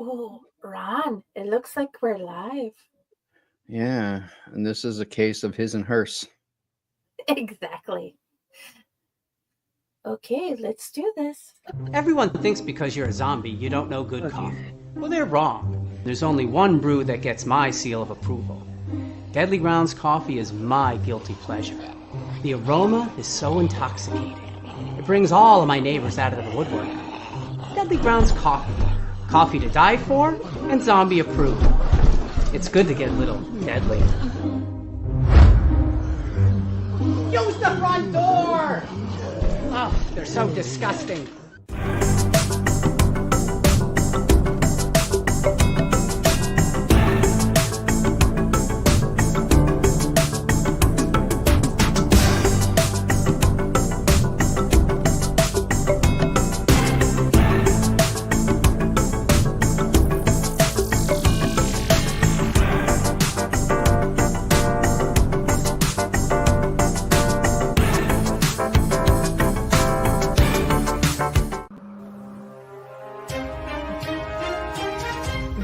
Oh, Ron, it looks like we're live. Yeah, and this is a case of his and hers. Exactly. Okay, let's do this. Everyone thinks because you're a zombie, you don't know good coffee. Well, they're wrong. There's only one brew that gets my seal of approval. Deadly Grounds coffee is my guilty pleasure. The aroma is so intoxicating. It brings all of my neighbors out of the woodwork. Deadly Grounds coffee. Coffee to die for and zombie approved. It's good to get a little deadly. Use the front door! Oh, they're so disgusting.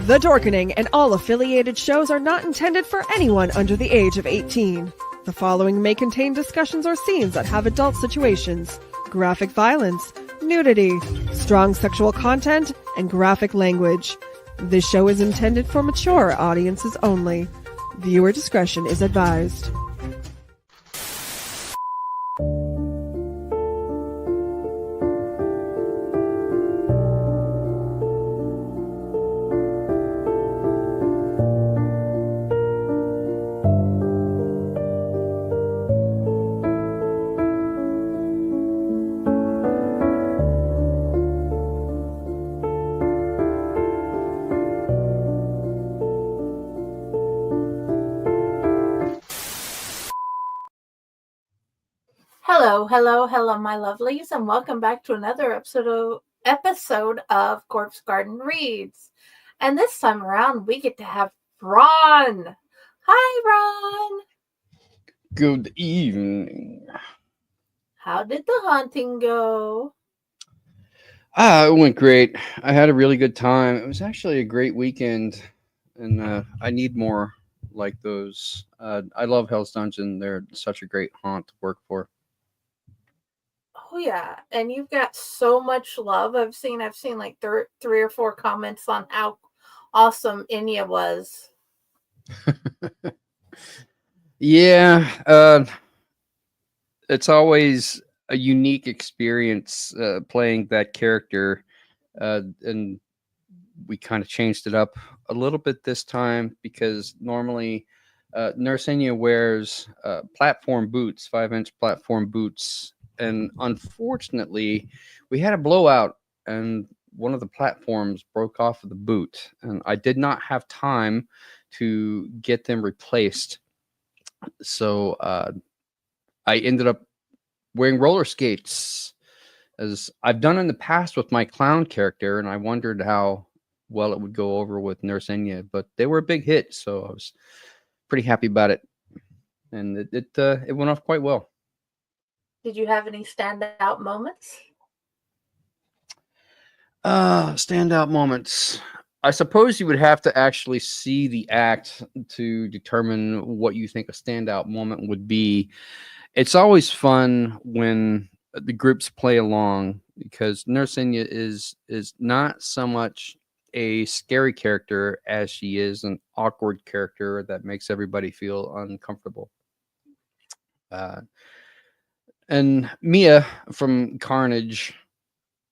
The Dorkening and all affiliated shows are not intended for anyone under the age of 18. The following may contain discussions or scenes that have adult situations, graphic violence, nudity, strong sexual content, and graphic language. This show is intended for mature audiences only. Viewer discretion is advised. Hello, my lovelies, and welcome back to another episode of Corpse Garden Reads. And this time around, we get to have Ron. Hi, Ron. Good evening. How did the haunting go? It went great. I had a really good time. It was actually a great weekend, and I need more like those. I love Hell's Dungeon. They're such a great haunt to work for. Oh yeah, and you've got so much love. I've seen like three or four comments on how awesome Inya was. Yeah, it's always a unique experience playing that character, and we kind of changed it up a little bit this time because normally Nurse Inya wears platform boots, 5-inch platform boots. And unfortunately, we had a blowout and one of the platforms broke off of the boot. And I did not have time to get them replaced. So I ended up wearing roller skates, as I've done in the past with my clown character. And I wondered how well it would go over with Nurse Inya. But they were a big hit. So I was pretty happy about it. And it went off quite well. Did you have any standout moments? Standout moments. I suppose you would have to actually see the act to determine what you think a standout moment would be. It's always fun when the groups play along because Nurse Inya is not so much a scary character as she is an awkward character that makes everybody feel uncomfortable. And Mia from Carnage,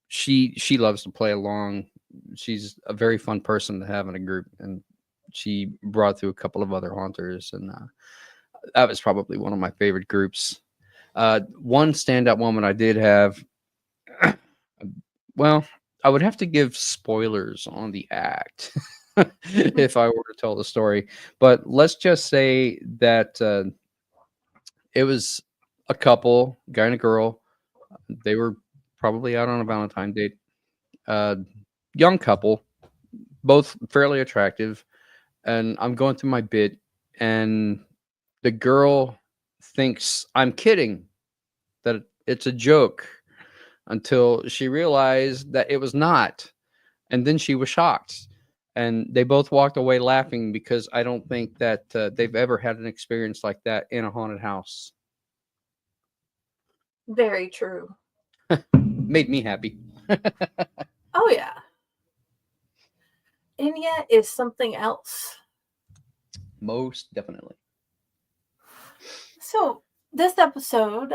she loves to play along. She's a very fun person to have in a group, and she brought through a couple of other haunters, and that was probably one of my favorite groups. One standout moment I did have, well, I would have to give spoilers on the act if I were to tell the story, but let's just say that it was a couple, guy and a girl. They were probably out on a Valentine date. Young couple, both fairly attractive. And I'm going through my bit, and the girl thinks I'm kidding, that it's a joke, until she realized that it was not. And then she was shocked. And they both walked away laughing because I don't think that they've ever had an experience like that in a haunted house. Very true. Made me happy. Oh, yeah. And yet is something else. Most definitely. So, this episode,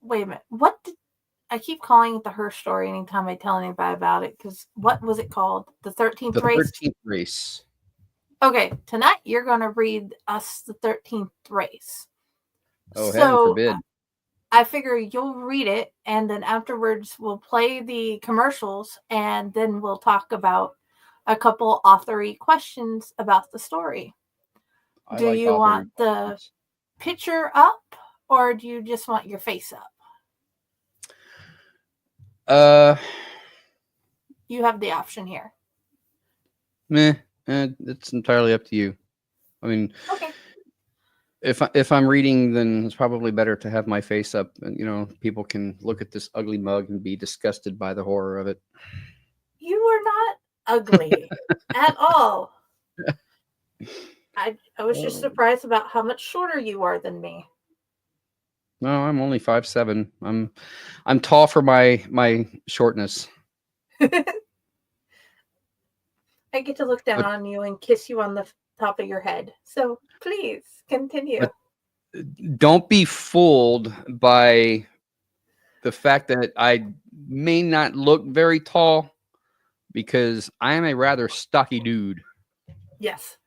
wait a minute. I keep calling it the Hearst story anytime I tell anybody about it, because what was it called? The 13th The race? 13th race. Okay, tonight you're going to read us the 13th race. Oh, heaven forbid. I figure you'll read it, and then afterwards we'll play the commercials, and then we'll talk about a couple authory questions about the story. Do you want the picture up, or do you just want your face up? You have the option here. It's entirely up to you. I mean, okay. If I'm reading, then it's probably better to have my face up, and people can look at this ugly mug and be disgusted by the horror of it. You are not ugly at all. I was just surprised about how much shorter you are than me. No, I'm only 5'7". I'm tall for my shortness. I get to look down on you and kiss you on the top of your head. So please continue. Don't be fooled by the fact that I may not look very tall, because I am a rather stocky dude. Yes.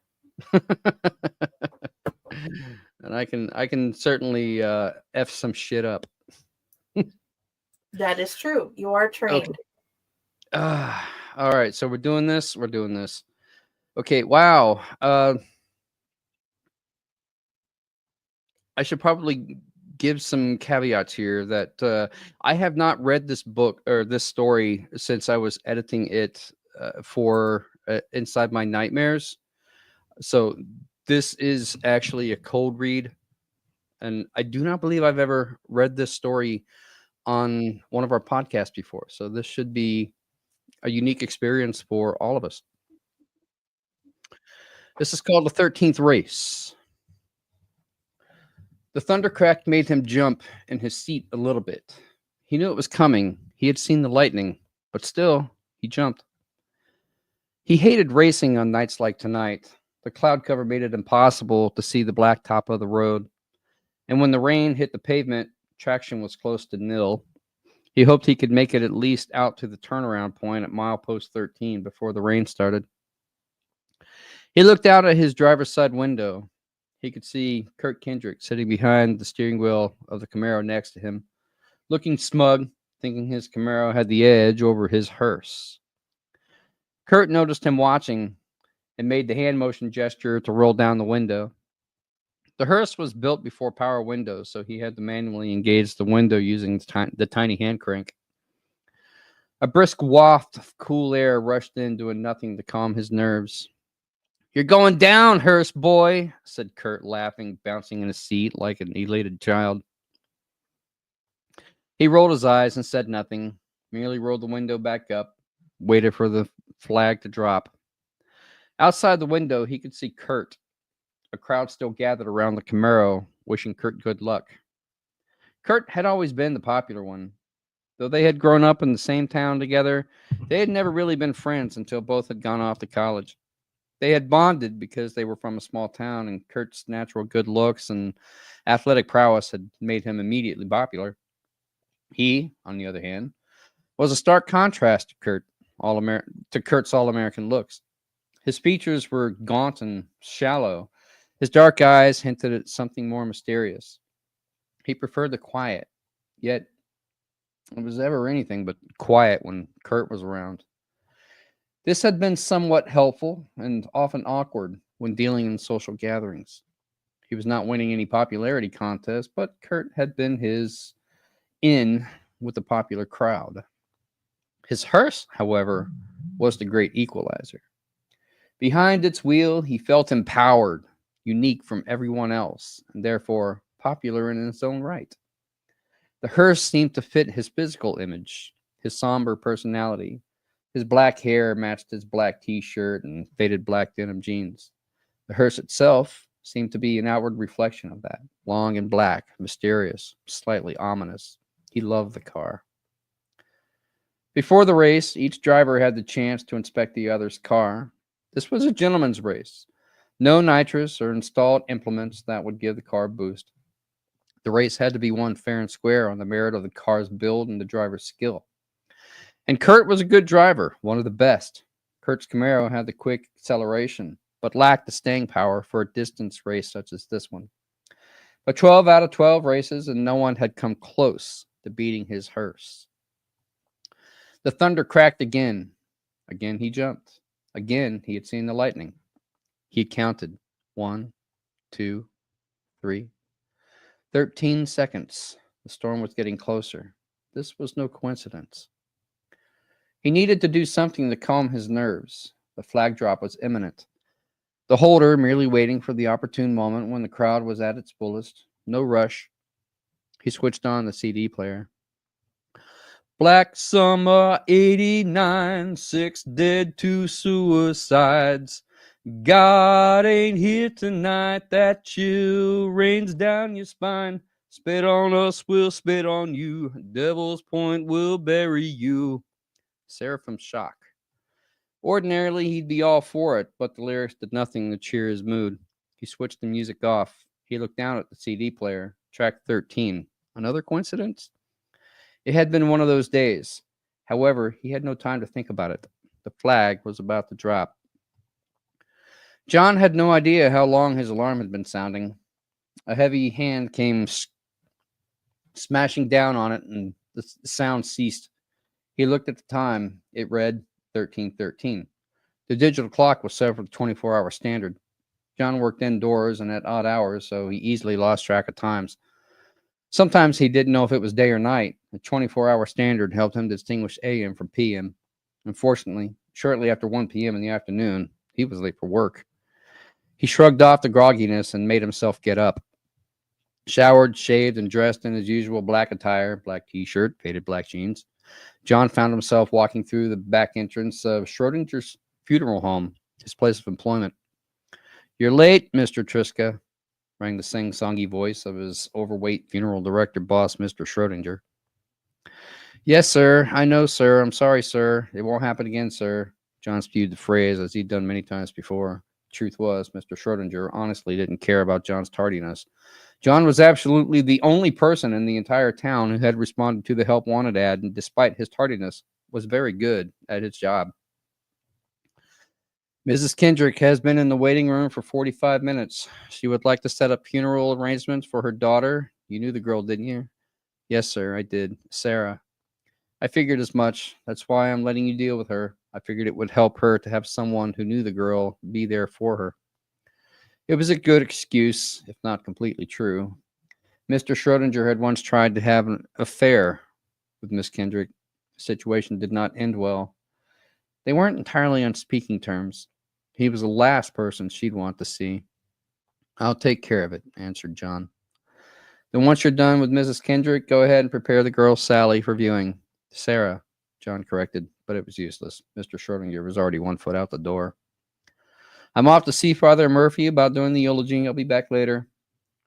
And I can certainly F some shit up. That is true. You are trained. Okay. All right, so we're doing this. Okay, wow. I should probably give some caveats here that I have not read this book or this story since I was editing it for Inside My Nightmares. So this is actually a cold read, and I do not believe I've ever read this story on one of our podcasts before. So this should be a unique experience for all of us. This is called The 13th Race. The thunder crack made him jump in his seat a little bit. He knew it was coming. He had seen the lightning, but still, he jumped. He hated racing on nights like tonight. The cloud cover made it impossible to see the black top of the road. And when the rain hit the pavement, traction was close to nil. He hoped he could make it at least out to the turnaround point at milepost 13 before the rain started. He looked out at his driver's side window. He could see Kurt Kendrick sitting behind the steering wheel of the Camaro next to him, looking smug, thinking his Camaro had the edge over his hearse. Kurt noticed him watching and made the hand motion gesture to roll down the window. The hearse was built before power windows, so he had to manually engage the window using the tiny hand crank. A brisk waft of cool air rushed in, doing nothing to calm his nerves. "You're going down, hearse boy," said Kurt, laughing, bouncing in his seat like an elated child. He rolled his eyes and said nothing, merely rolled the window back up, waited for the flag to drop. Outside the window, he could see Kurt. A crowd still gathered around the Camaro, wishing Kurt good luck. Kurt had always been the popular one. Though they had grown up in the same town together, they had never really been friends until both had gone off to college. They had bonded because they were from a small town, and Kurt's natural good looks and athletic prowess had made him immediately popular. He, on the other hand, was a stark contrast to Kurt's all-American looks. His features were gaunt and shallow. His dark eyes hinted at something more mysterious. He preferred the quiet, yet it was ever anything but quiet when Kurt was around. This had been somewhat helpful and often awkward when dealing in social gatherings. He was not winning any popularity contest, but Kurt had been his in with the popular crowd. His hearse, however, was the great equalizer. Behind its wheel, he felt empowered, unique from everyone else, and therefore popular in its own right. The hearse seemed to fit his physical image, his somber personality, His black hair matched his black t-shirt and faded black denim jeans. The hearse itself seemed to be an outward reflection of that. Long and black, mysterious, slightly ominous. He loved the car. Before the race, each driver had the chance to inspect the other's car. This was a gentleman's race. No nitrous or installed implements that would give the car a boost. The race had to be won fair and square on the merit of the car's build and the driver's skill. And Kurt was a good driver, one of the best. Kurt's Camaro had the quick acceleration, but lacked the staying power for a distance race such as this one. But 12 out of 12 races, and no one had come close to beating his hearse. The thunder cracked again. Again he jumped. Again he had seen the lightning. He had counted 1, 2, 3. 13 seconds. The storm was getting closer. This was no coincidence. He needed to do something to calm his nerves. The flag drop was imminent. The holder merely waiting for the opportune moment when the crowd was at its fullest. No rush. He switched on the CD player. Black Summer 89, 6 dead, 2 suicides. God ain't here tonight, that chill rains down your spine. Spit on us, we'll spit on you. Devil's Point will bury you. Seraphim's Shock. Ordinarily, he'd be all for it, but the lyrics did nothing to cheer his mood. He switched the music off. He looked down at the CD player, track 13. Another coincidence? It had been one of those days. However, he had no time to think about it. The flag was about to drop. John had no idea how long his alarm had been sounding. A heavy hand came smashing down on it, and the sound ceased. He looked at the time. It read 13:13. The digital clock was set for the 24-hour standard. John worked indoors and at odd hours, so he easily lost track of times. Sometimes he didn't know if it was day or night. The 24-hour standard helped him distinguish AM from PM. Unfortunately, shortly after 1 p.m. in the afternoon, he was late for work. He shrugged off the grogginess and made himself get up. Showered, shaved, and dressed in his usual black attire, black t-shirt, faded black jeans, John found himself walking through the back entrance of Schrodinger's funeral home, his place of employment. "You're late, Mr. Triska," rang the sing-songy voice of his overweight funeral director boss, Mr. Schrodinger. "Yes, sir. I know, sir. I'm sorry, sir. It won't happen again, sir." John spewed the phrase as he'd done many times before. Truth was, Mr. Schrodinger honestly didn't care about John's tardiness. John was absolutely the only person in the entire town who had responded to the help wanted ad, and despite his tardiness, was very good at his job. "Mrs. Kendrick has been in the waiting room for 45 minutes. She would like to set up funeral arrangements for her daughter. You knew the girl, didn't you?" "Yes, sir, I did. Sarah." "I figured as much. That's why I'm letting you deal with her. I figured it would help her to have someone who knew the girl be there for her." It was a good excuse, if not completely true. Mr. Schrodinger had once tried to have an affair with Miss Kendrick. The situation did not end well. They weren't entirely on speaking terms. He was the last person she'd want to see. "I'll take care of it," answered John. "Then once you're done with Mrs. Kendrick, go ahead and prepare the girl Sally for viewing." "Sarah," John corrected, but it was useless. Mr. Schrodinger was already 1 foot out the door. "I'm off to see Father Murphy about doing the eulogy. I'll be back later."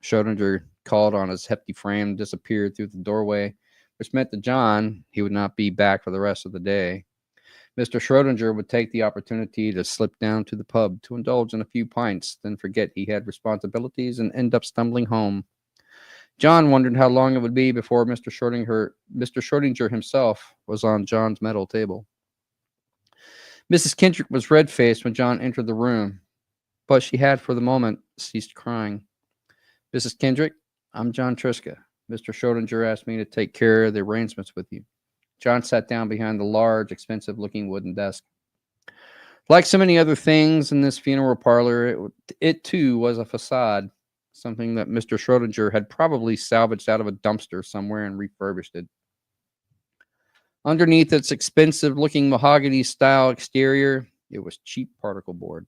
Schrodinger called on his hefty frame and disappeared through the doorway, which meant to John he would not be back for the rest of the day. Mr. Schrodinger would take the opportunity to slip down to the pub to indulge in a few pints, then forget he had responsibilities and end up stumbling home. John wondered how long it would be before Mr. Schrodinger himself was on John's metal table. Mrs. Kendrick was red-faced when John entered the room, but she had for the moment ceased crying. "Mrs. Kendrick, I'm John Triska. Mr. Schrodinger asked me to take care of the arrangements with you." John sat down behind the large, expensive-looking wooden desk. Like so many other things in this funeral parlor, it too was a facade, something that Mr. Schrodinger had probably salvaged out of a dumpster somewhere and refurbished it. Underneath its expensive-looking mahogany-style exterior, it was cheap particle board.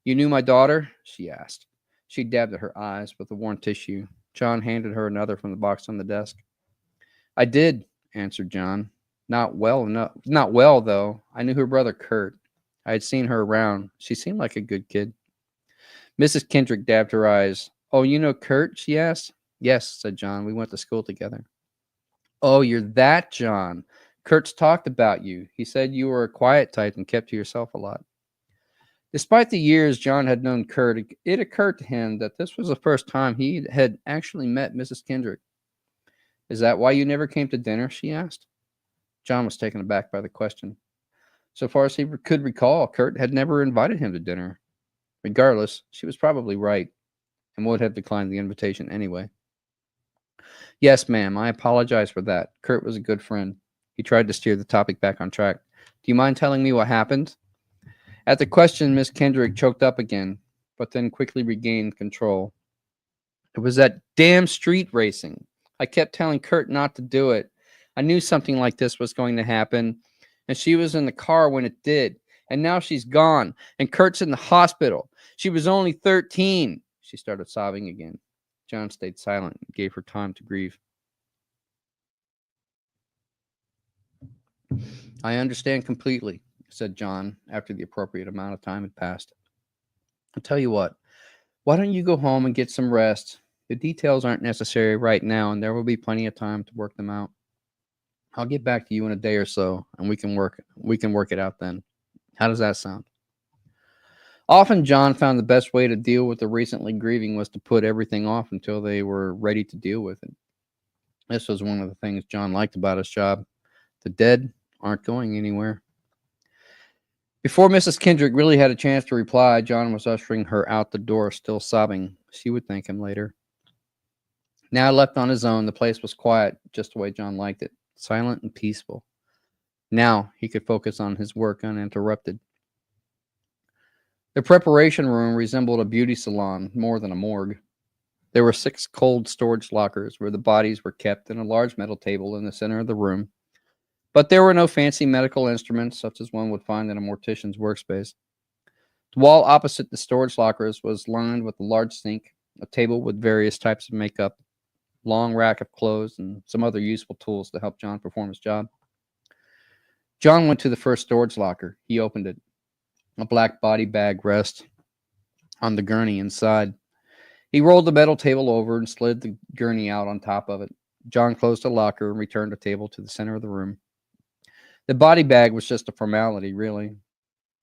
"You knew my daughter?" she asked. She dabbed at her eyes with a worn tissue. John handed her another from the box on the desk. "I did," answered John. Not well, though. I knew her brother, Kurt. I had seen her around. She seemed like a good kid. Mrs. Kendrick dabbed her eyes. Oh, you know Kurt? She asked. Yes, said John. We went to school together. Oh, you're that John. Kurt's talked about you. He said you were a quiet type and kept to yourself a lot. Despite the years John had known Kurt, it occurred to him that this was the first time he had actually met Mrs. Kendrick. Is that why you never came to dinner? She asked. John was taken aback by the question. So far as he could recall, Kurt had never invited him to dinner. Regardless, she was probably right and would have declined the invitation anyway. Yes, ma'am, I apologize for that. Kurt was a good friend. He tried to steer the topic back on track. Do you mind telling me what happened? At the question, Miss Kendrick choked up again, but then quickly regained control. It was that damn street racing. I kept telling Kurt not to do it. I knew something like this was going to happen, and she was in the car when it did. And now she's gone, and Kurt's in the hospital. She was only 13. She started sobbing again. John stayed silent and gave her time to grieve. I understand completely, said John after the appropriate amount of time had passed. I'll tell you what, why don't you go home and get some rest? The details aren't necessary right now, and there will be plenty of time to work them out. I'll get back to you in a day or so, and we can work it out then. How does that sound? Often John found the best way to deal with the recently grieving was to put everything off until they were ready to deal with it. This was one of the things John liked about his job. The dead aren't going anywhere. Before Mrs. Kendrick really had a chance to reply, John was ushering her out the door, still sobbing. She would thank him later. Now left on his own, the place was quiet, just the way John liked it, silent and peaceful. Now he could focus on his work uninterrupted. The preparation room resembled a beauty salon more than a morgue. There were 6 cold storage lockers where the bodies were kept and a large metal table in the center of the room. But there were no fancy medical instruments such as one would find in a mortician's workspace. The wall opposite the storage lockers was lined with a large sink, a table with various types of makeup, long rack of clothes, and some other useful tools to help John perform his job. John went to the first storage locker. He opened it. A black body bag rested on the gurney inside. He rolled the metal table over and slid the gurney out on top of it. John closed the locker and returned the table to the center of the room. The body bag was just a formality, really.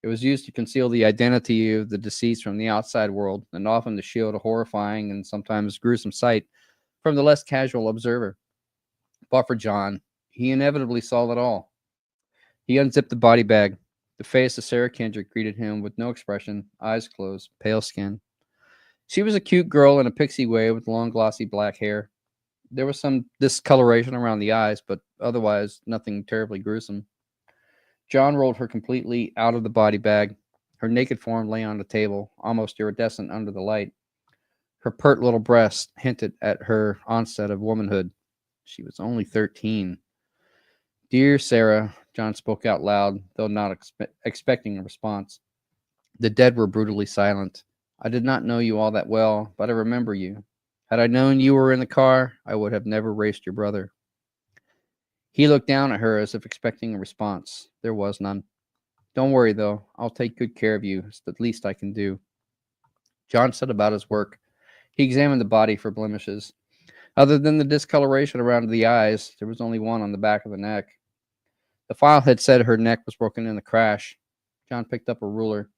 It was used to conceal the identity of the deceased from the outside world and often to shield a horrifying and sometimes gruesome sight from the less casual observer. But for John, he inevitably saw it all. He unzipped the body bag. The face of Sarah Kendrick greeted him with no expression, eyes closed, pale skin. She was a cute girl in a pixie way with long, glossy black hair. There was some discoloration around the eyes, but otherwise nothing terribly gruesome. John rolled her completely out of the body bag. Her naked form lay on the table, almost iridescent under the light. Her pert little breasts hinted at her onset of womanhood. She was only 13. Dear Sarah, John spoke out loud, though not expecting a response. The dead were brutally silent. I did not know you all that well, but I remember you. Had I known you were in the car, I would have never raced your brother. He looked down at her as if expecting a response. There was none. Don't worry, though. I'll take good care of you. It's the least I can do. John set about his work. He examined the body for blemishes. Other than the discoloration around the eyes, there was only one on the back of the neck. The file had said her neck was broken in the crash. John picked up a ruler.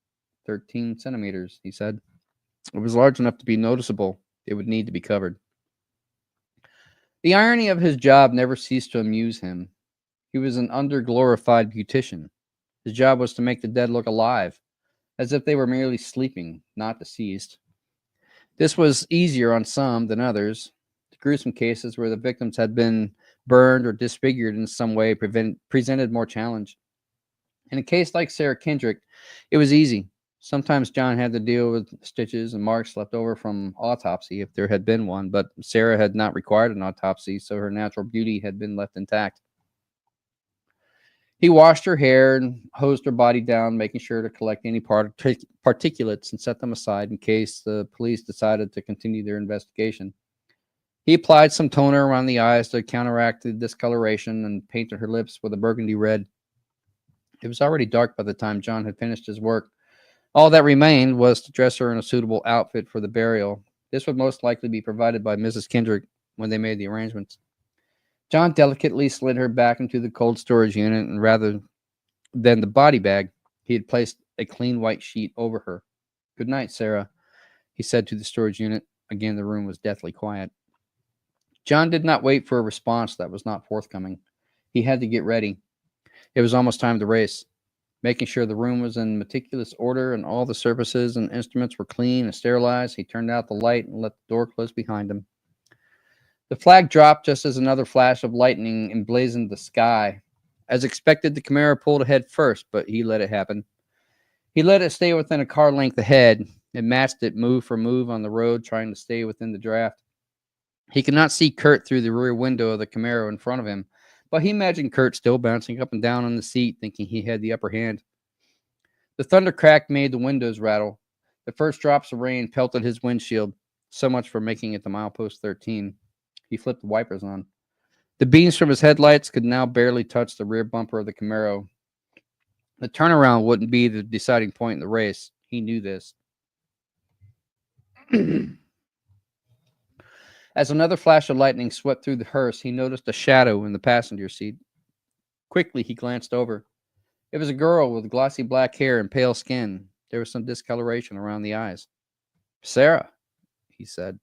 13 centimeters, he said. It was large enough to be noticeable. It would need to be covered. The irony of his job never ceased to amuse him. He was an underglorified beautician. His job was to make the dead look alive, as if they were merely sleeping, not deceased. This was easier on some than others. The gruesome cases where the victims had been burned or disfigured in some way presented more challenge. In a case like Sarah Kendrick, it was easy. Sometimes John had to deal with stitches and marks left over from autopsy if there had been one, but Sarah had not required an autopsy, so her natural beauty had been left intact. He washed her hair and hosed her body down, making sure to collect any particulates and set them aside in case the police decided to continue their investigation. He applied some toner around the eyes to counteract the discoloration and painted her lips with a burgundy red. It was already dark by the time John had finished his work. All that remained was to dress her in a suitable outfit for the burial. This would most likely be provided by Mrs. Kendrick when they made the arrangements. John delicately slid her back into the cold storage unit, and rather than the body bag, he had placed a clean white sheet over her. "Good night, Sarah," he said to the storage unit. Again, the room was deathly quiet. John did not wait for a response that was not forthcoming. He had to get ready. It was almost time to race. Making sure the room was in meticulous order and all the surfaces and instruments were clean and sterilized, he turned out the light and let the door close behind him. The flag dropped just as another flash of lightning emblazoned the sky. As expected, the Camaro pulled ahead first, but he let it happen. He let it stay within a car length ahead and matched it move for move on the road, trying to stay within the draft. He could not see Kurt through the rear window of the Camaro in front of him, but he imagined Kurt still bouncing up and down on the seat, thinking he had the upper hand. The thunder crack made the windows rattle. The first drops of rain pelted his windshield. So much for making it to milepost 13. He flipped the wipers on. The beams from his headlights could now barely touch the rear bumper of the Camaro. The turnaround wouldn't be the deciding point in the race. He knew this. As another flash of lightning swept through the hearse, he noticed a shadow in the passenger seat. Quickly, he glanced over. It was a girl with glossy black hair and pale skin. There was some discoloration around the eyes. "Sarah," he said.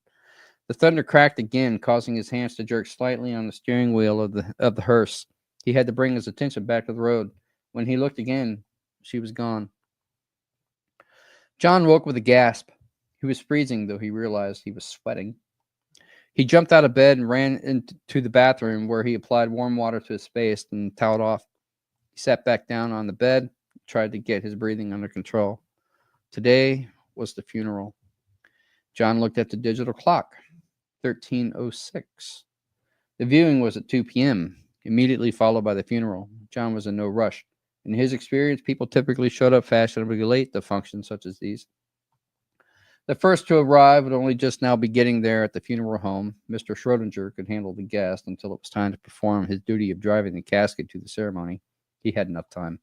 The thunder cracked again, causing his hands to jerk slightly on the steering wheel of the hearse. He had to bring his attention back to the road. When he looked again, she was gone. John woke with a gasp. He was freezing, though he realized he was sweating. He jumped out of bed and ran into the bathroom, where he applied warm water to his face and toweled off. He sat back down on the bed, tried to get his breathing under control. Today was the funeral. John looked at the digital clock. 13:06. The viewing was at 2 p.m., immediately followed by the funeral. John was in no rush. In his experience, people typically showed up fashionably late to functions such as these. The first to arrive would only just now be getting there at the funeral home. Mr. Schrodinger could handle the guest until it was time to perform his duty of driving the casket to the ceremony. He had enough time.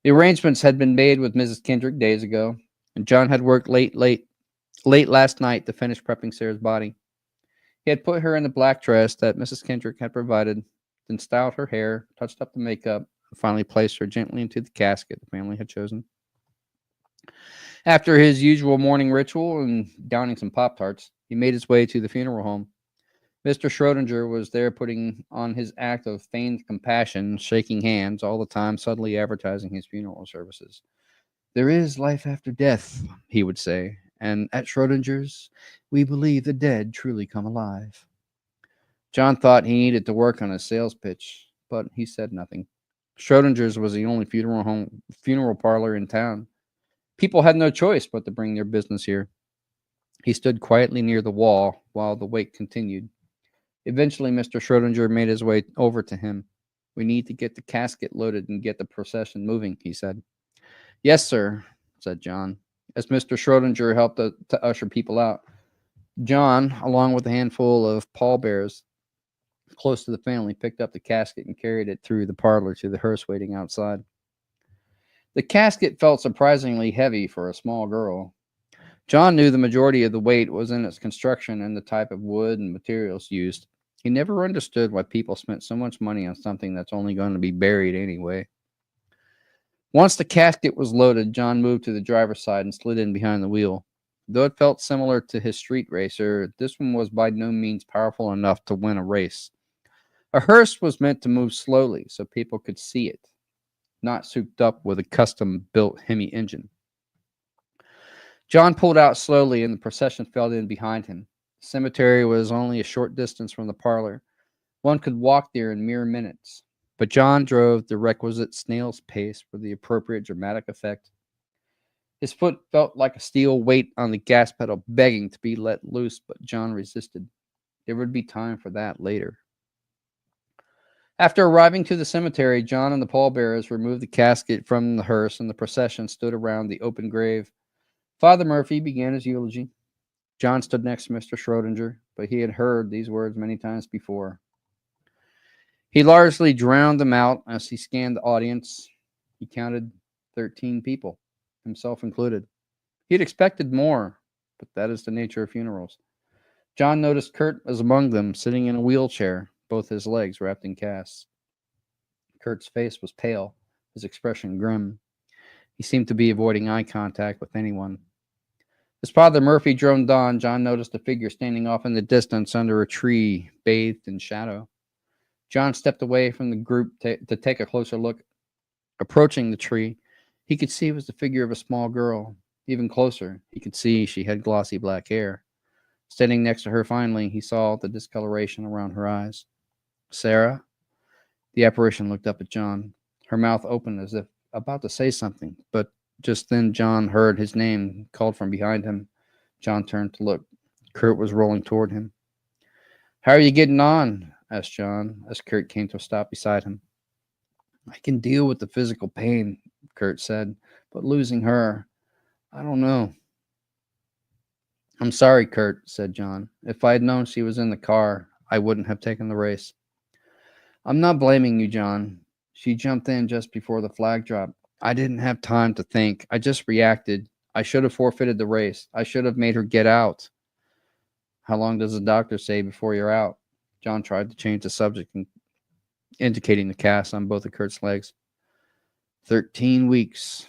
The arrangements had been made with Mrs. Kendrick days ago, and John had worked late last night to finish prepping Sarah's body. He had put her in the black dress that Mrs. Kendrick had provided, then styled her hair, touched up the makeup, and finally placed her gently into the casket the family had chosen. After his usual morning ritual and downing some Pop-Tarts, he made his way to the funeral home. Mr. Schrodinger was there putting on his act of feigned compassion, shaking hands all the time, subtly advertising his funeral services. "There is life after death," he would say, "and at Schrodinger's, we believe the dead truly come alive." John thought he needed to work on his sales pitch, but he said nothing. Schrodinger's was the only funeral parlor in town. People had no choice but to bring their business here. He stood quietly near the wall while the wait continued. Eventually, Mr. Schrodinger made his way over to him. "We need to get the casket loaded and get the procession moving," he said. "Yes, sir," said John, as Mr. Schrodinger helped to usher people out. John, along with a handful of pallbearers close to the family, picked up the casket and carried it through the parlor to the hearse waiting outside. The casket felt surprisingly heavy for a small girl. John knew the majority of the weight was in its construction and the type of wood and materials used. He never understood why people spent so much money on something that's only going to be buried anyway. Once the casket was loaded, John moved to the driver's side and slid in behind the wheel. Though it felt similar to his street racer, this one was by no means powerful enough to win a race. A hearse was meant to move slowly so people could see it, not souped up with a custom-built Hemi engine. John pulled out slowly, and the procession fell in behind him. The cemetery was only a short distance from the parlor. One could walk there in mere minutes, but John drove the requisite snail's pace for the appropriate dramatic effect. His foot felt like a steel weight on the gas pedal, begging to be let loose, but John resisted. There would be time for that later. After arriving to the cemetery, John and the pallbearers removed the casket from the hearse, and the procession stood around the open grave. Father Murphy began his eulogy. John stood next to Mr. Schrodinger. but he had heard these words many times before. He largely drowned them out as he scanned the audience. He counted 13 people, himself included. He had expected more, but that is the nature of funerals. John noticed Kurt was among them, sitting in a wheelchair, both his legs wrapped in casts. Kurt's face was pale, his expression grim. He seemed to be avoiding eye contact with anyone. As Father Murphy droned on, John noticed a figure standing off in the distance under a tree, bathed in shadow. John stepped away from the group to take a closer look. Approaching the tree, he could see it was the figure of a small girl. Even closer, he could see she had glossy black hair. Standing next to her finally, he saw the discoloration around her eyes. Sarah? The apparition looked up at John. Her mouth opened as if about to say something, but just then John heard his name called from behind him. John turned to look. Kurt was rolling toward him. "How are you getting on?" asked John as Kurt came to a stop beside him. "I can deal with the physical pain," Kurt said, "but losing her, I don't know." "I'm sorry, Kurt," said John. "If I had known she was in the car, I wouldn't have taken the race." "I'm not blaming you, John. She jumped in just before the flag drop. I didn't have time to think. I just reacted. I should have forfeited the race. I should have made her get out." "How long does the doctor say before you're out?" John tried to change the subject, indicating the cast on both of Kurt's legs. 13 weeks,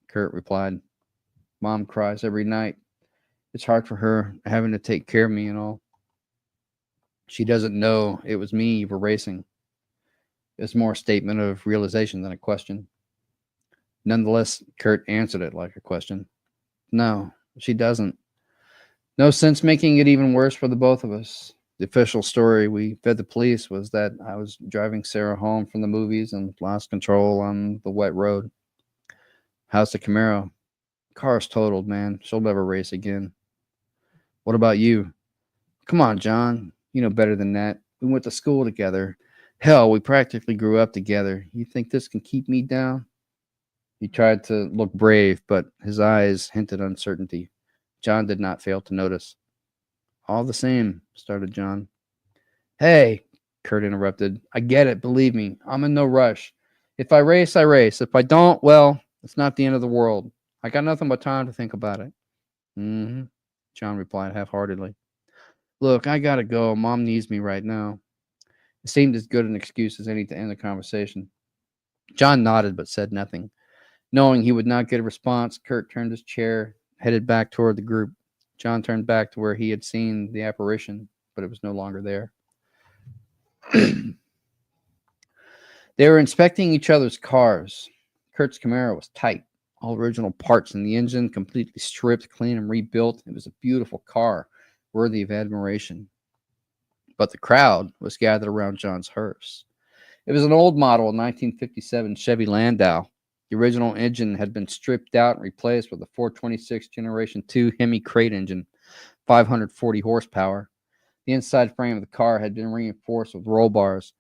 Kurt replied. "Mom cries every night. It's hard for her having to take care of me and all. She doesn't know it was me you were racing." It's more a statement of realization than a question. Nonetheless, Kurt answered it like a question. "No, she doesn't. No sense making it even worse for the both of us. The official story we fed the police was that I was driving Sarah home from the movies and lost control on the wet road. How's the Camaro? Car's totaled, man. She'll never race again." "What about you?" "Come on, John. You know better than that. We went to school together. Hell, we practically grew up together. You think this can keep me down?" He tried to look brave, but his eyes hinted uncertainty. John did not fail to notice. "All the same," started John. "Hey," Kurt interrupted. "I get it. Believe me, I'm in no rush. If I race, I race. If I don't, well, it's not the end of the world. I got nothing but time to think about it." "Mm-hmm," John replied half-heartedly. "Look, I gotta go. Mom needs me right now." It seemed as good an excuse as any to end the conversation. John nodded but said nothing. Knowing he would not get a response, Kurt turned his chair, headed back toward the group. John turned back to where he had seen the apparition, but it was no longer there. They were inspecting each other's cars. Kurt's Camaro was tight, all original parts in the engine, completely stripped, clean, and rebuilt. It was a beautiful car, worthy of admiration. But the crowd was gathered around John's hearse. It was an old model 1957 Chevy Landau. The original engine had been stripped out and replaced with a 426 Generation 2 Hemi crate engine, 540 horsepower. The inside frame of the car had been reinforced with roll bars.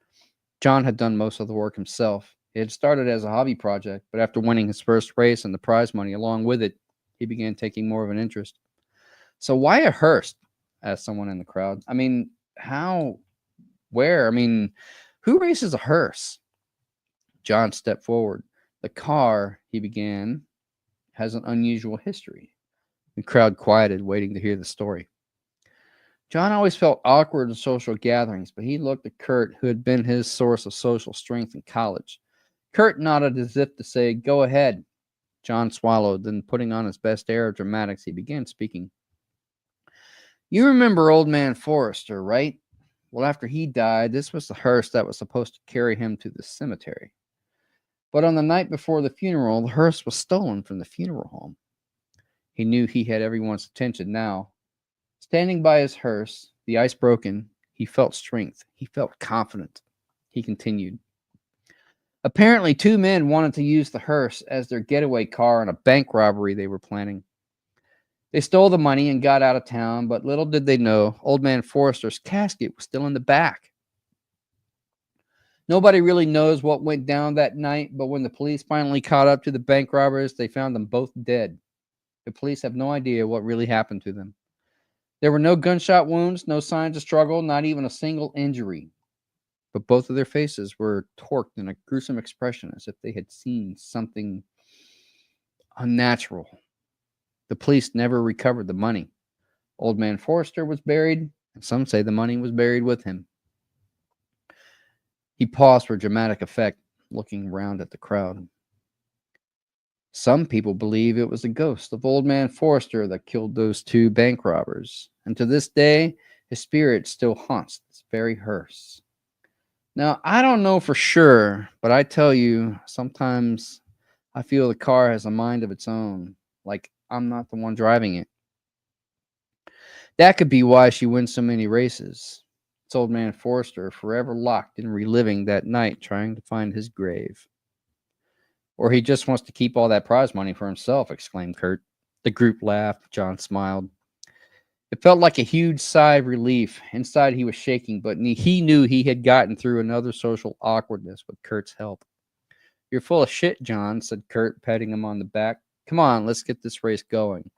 John had done most of the work himself. It had started as a hobby project, but after winning his first race and the prize money along with it, he began taking more of an interest. "So why a hearse?" asked someone in the crowd. "I mean, how? Where? I mean, who races a hearse?" John stepped forward. "The car," he began, "has an unusual history." The crowd quieted, waiting to hear the story. John always felt awkward in social gatherings, but he looked at Kurt, who had been his source of social strength in college. Kurt nodded as if to say, "Go ahead." John swallowed, then putting on his best air of dramatics, he began speaking. "You remember old man Forrester, right? Well, after he died, this was the hearse that was supposed to carry him to the cemetery. But on the night before the funeral, the hearse was stolen from the funeral home." He knew he had everyone's attention now. Standing by his hearse, the ice broken, he felt strength. He felt confident. He continued. "Apparently, two men wanted to use the hearse as their getaway car in a bank robbery they were planning. They stole the money and got out of town, but little did they know, old man Forrester's casket was still in the back. Nobody really knows what went down that night, but when the police finally caught up to the bank robbers, they found them both dead. The police have no idea what really happened to them. There were no gunshot wounds, no signs of struggle, not even a single injury. But both of their faces were torqued in a gruesome expression as if they had seen something unnatural. The police never recovered the money. Old man Forrester was buried, and some say the money was buried with him. He paused for dramatic effect, looking round at the crowd. Some people believe it was the ghost of old man Forrester that killed those two bank robbers, and to this day, his spirit still haunts this very hearse. Now, I don't know for sure, but I tell you, sometimes I feel the car has a mind of its own, like I'm not the one driving it. That could be why she wins so many races. It's old man Forrester forever locked in reliving that night trying to find his grave. Or he just wants to keep all that prize money for himself, exclaimed Kurt. The group laughed. John smiled. It felt like a huge sigh of relief. Inside he was shaking, but he knew he had gotten through another social awkwardness with Kurt's help. You're full of shit, John, said Kurt, patting him on the back. Come on, let's get this race going.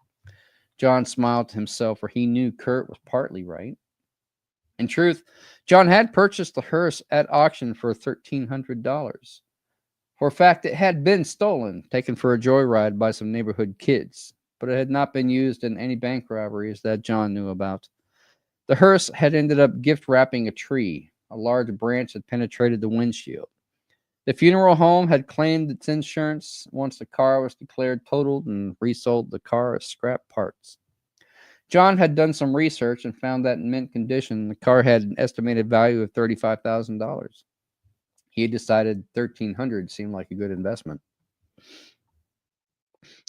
John smiled to himself, for he knew Kurt was partly right. In truth, John had purchased the hearse at auction for $1,300. For a fact, it had been stolen, taken for a joyride by some neighborhood kids, but it had not been used in any bank robberies that John knew about. The hearse had ended up gift wrapping a tree. A large branch had penetrated the windshield. The funeral home had claimed its insurance once the car was declared totaled and resold the car as scrap parts. John had done some research and found that in mint condition, the car had an estimated value of $35,000. He had decided $1,300 seemed like a good investment.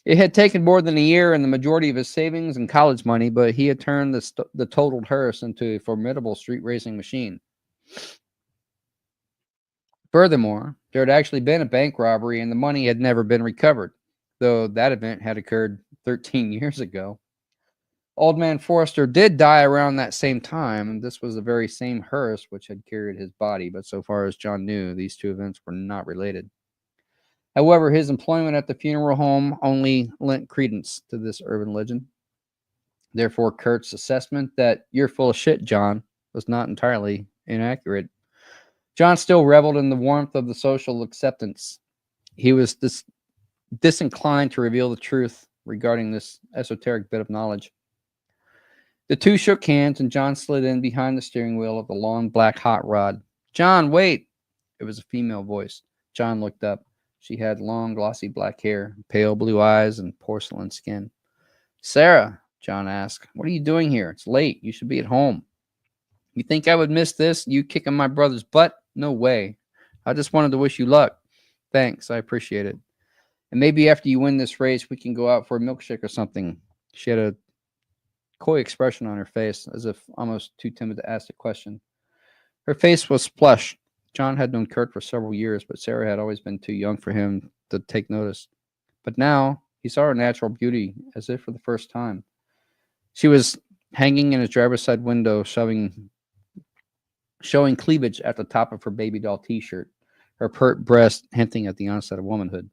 It had taken more than a year and the majority of his savings and college money, but he had turned the totaled hearse into a formidable street racing machine. Furthermore, there had actually been a bank robbery and the money had never been recovered, though that event had occurred 13 years ago. Old man Forrester did die around that same time, and this was the very same hearse which had carried his body, but so far as John knew, these two events were not related. However, his employment at the funeral home only lent credence to this urban legend. Therefore, Kurt's assessment that "you're full of shit, John," was not entirely inaccurate. John still reveled in the warmth of the social acceptance. He was disinclined to reveal the truth regarding this esoteric bit of knowledge. The two shook hands, and John slid in behind the steering wheel of the long black hot rod. "John, wait!" It was a female voice. John looked up. She had long, glossy black hair, pale blue eyes, and porcelain skin. "Sarah," John asked, "what are you doing here? It's late. You should be at home." "You think I would miss this? You kicking my brother's butt? No way. I just wanted to wish you luck." "Thanks. I appreciate it. And maybe after you win this race, we can go out for a milkshake or something." She had a coy expression on her face, as if almost too timid to ask a question. Her face was flushed. John had known Kurt for several years, but Sarah had always been too young for him to take notice. But now he saw her natural beauty as if for the first time. She was hanging in his driver's side window, showing cleavage at the top of her baby doll t-shirt, her pert breast hinting at the onset of womanhood.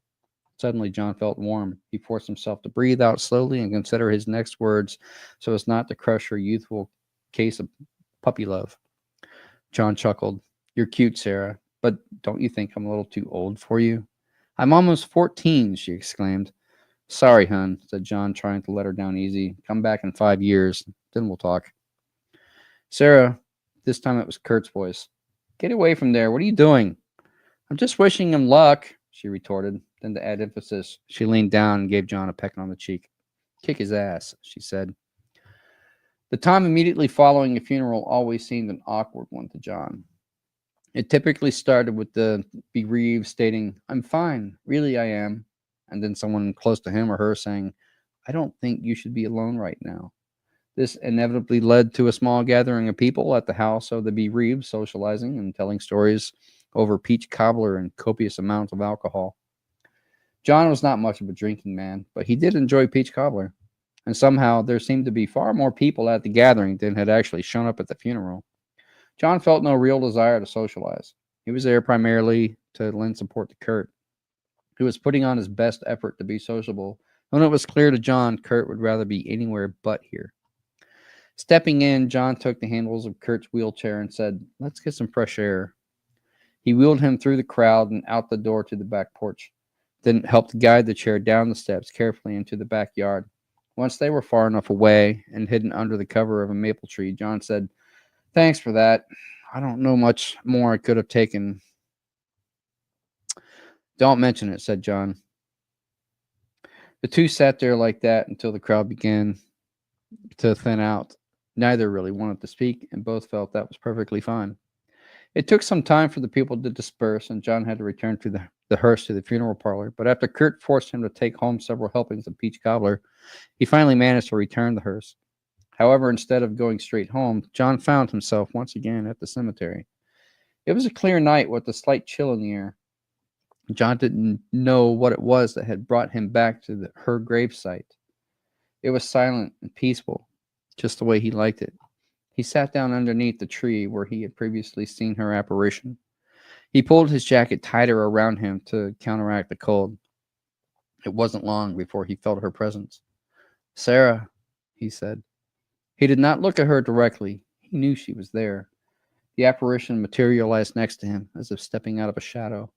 Suddenly, John felt warm. He forced himself to breathe out slowly and consider his next words so as not to crush her youthful case of puppy love. John chuckled. "You're cute, Sarah, but don't you think I'm a little too old for you?" "I'm almost 14, she exclaimed. "Sorry, hun," said John, trying to let her down easy. "Come back in 5 years, then we'll talk." "Sarah," this time it was Kurt's voice. "Get away from there. What are you doing?" "I'm just wishing him luck," she retorted. Then to add emphasis, she leaned down and gave John a peck on the cheek. "Kick his ass," she said. The time immediately following a funeral always seemed an awkward one to John. It typically started with the bereaved stating, "I'm fine, really I am," and then someone close to him or her saying, "I don't think you should be alone right now." This inevitably led to a small gathering of people at the house of the bereaved, socializing and telling stories over peach cobbler and copious amounts of alcohol. John was not much of a drinking man, but he did enjoy peach cobbler, and somehow there seemed to be far more people at the gathering than had actually shown up at the funeral. John felt no real desire to socialize. He was there primarily to lend support to Kurt, who was putting on his best effort to be sociable, when it was clear to John Kurt would rather be anywhere but here. Stepping in, John took the handles of Kurt's wheelchair and said, "Let's get some fresh air." He wheeled him through the crowd and out the door to the back porch, then helped guide the chair down the steps carefully into the backyard. Once they were far enough away and hidden under the cover of a maple tree, John said, "Thanks for that. I don't know much more I could have taken." "Don't mention it," said John. The two sat there like that until the crowd began to thin out. Neither really wanted to speak, and both felt that was perfectly fine. It took some time for the people to disperse, and John had to return to the hearse to the funeral parlor. But after Kurt forced him to take home several helpings of peach cobbler, he finally managed to return the hearse. However, instead of going straight home, John found himself once again at the cemetery. It was a clear night with a slight chill in the air. John didn't know what it was that had brought him back to her gravesite. It was silent and peaceful, just the way he liked it. He sat down underneath the tree where he had previously seen her apparition. He pulled his jacket tighter around him to counteract the cold. It wasn't long before he felt her presence. "Sarah," he said. He did not look at her directly. He knew she was there. The apparition materialized next to him, as if stepping out of a shadow.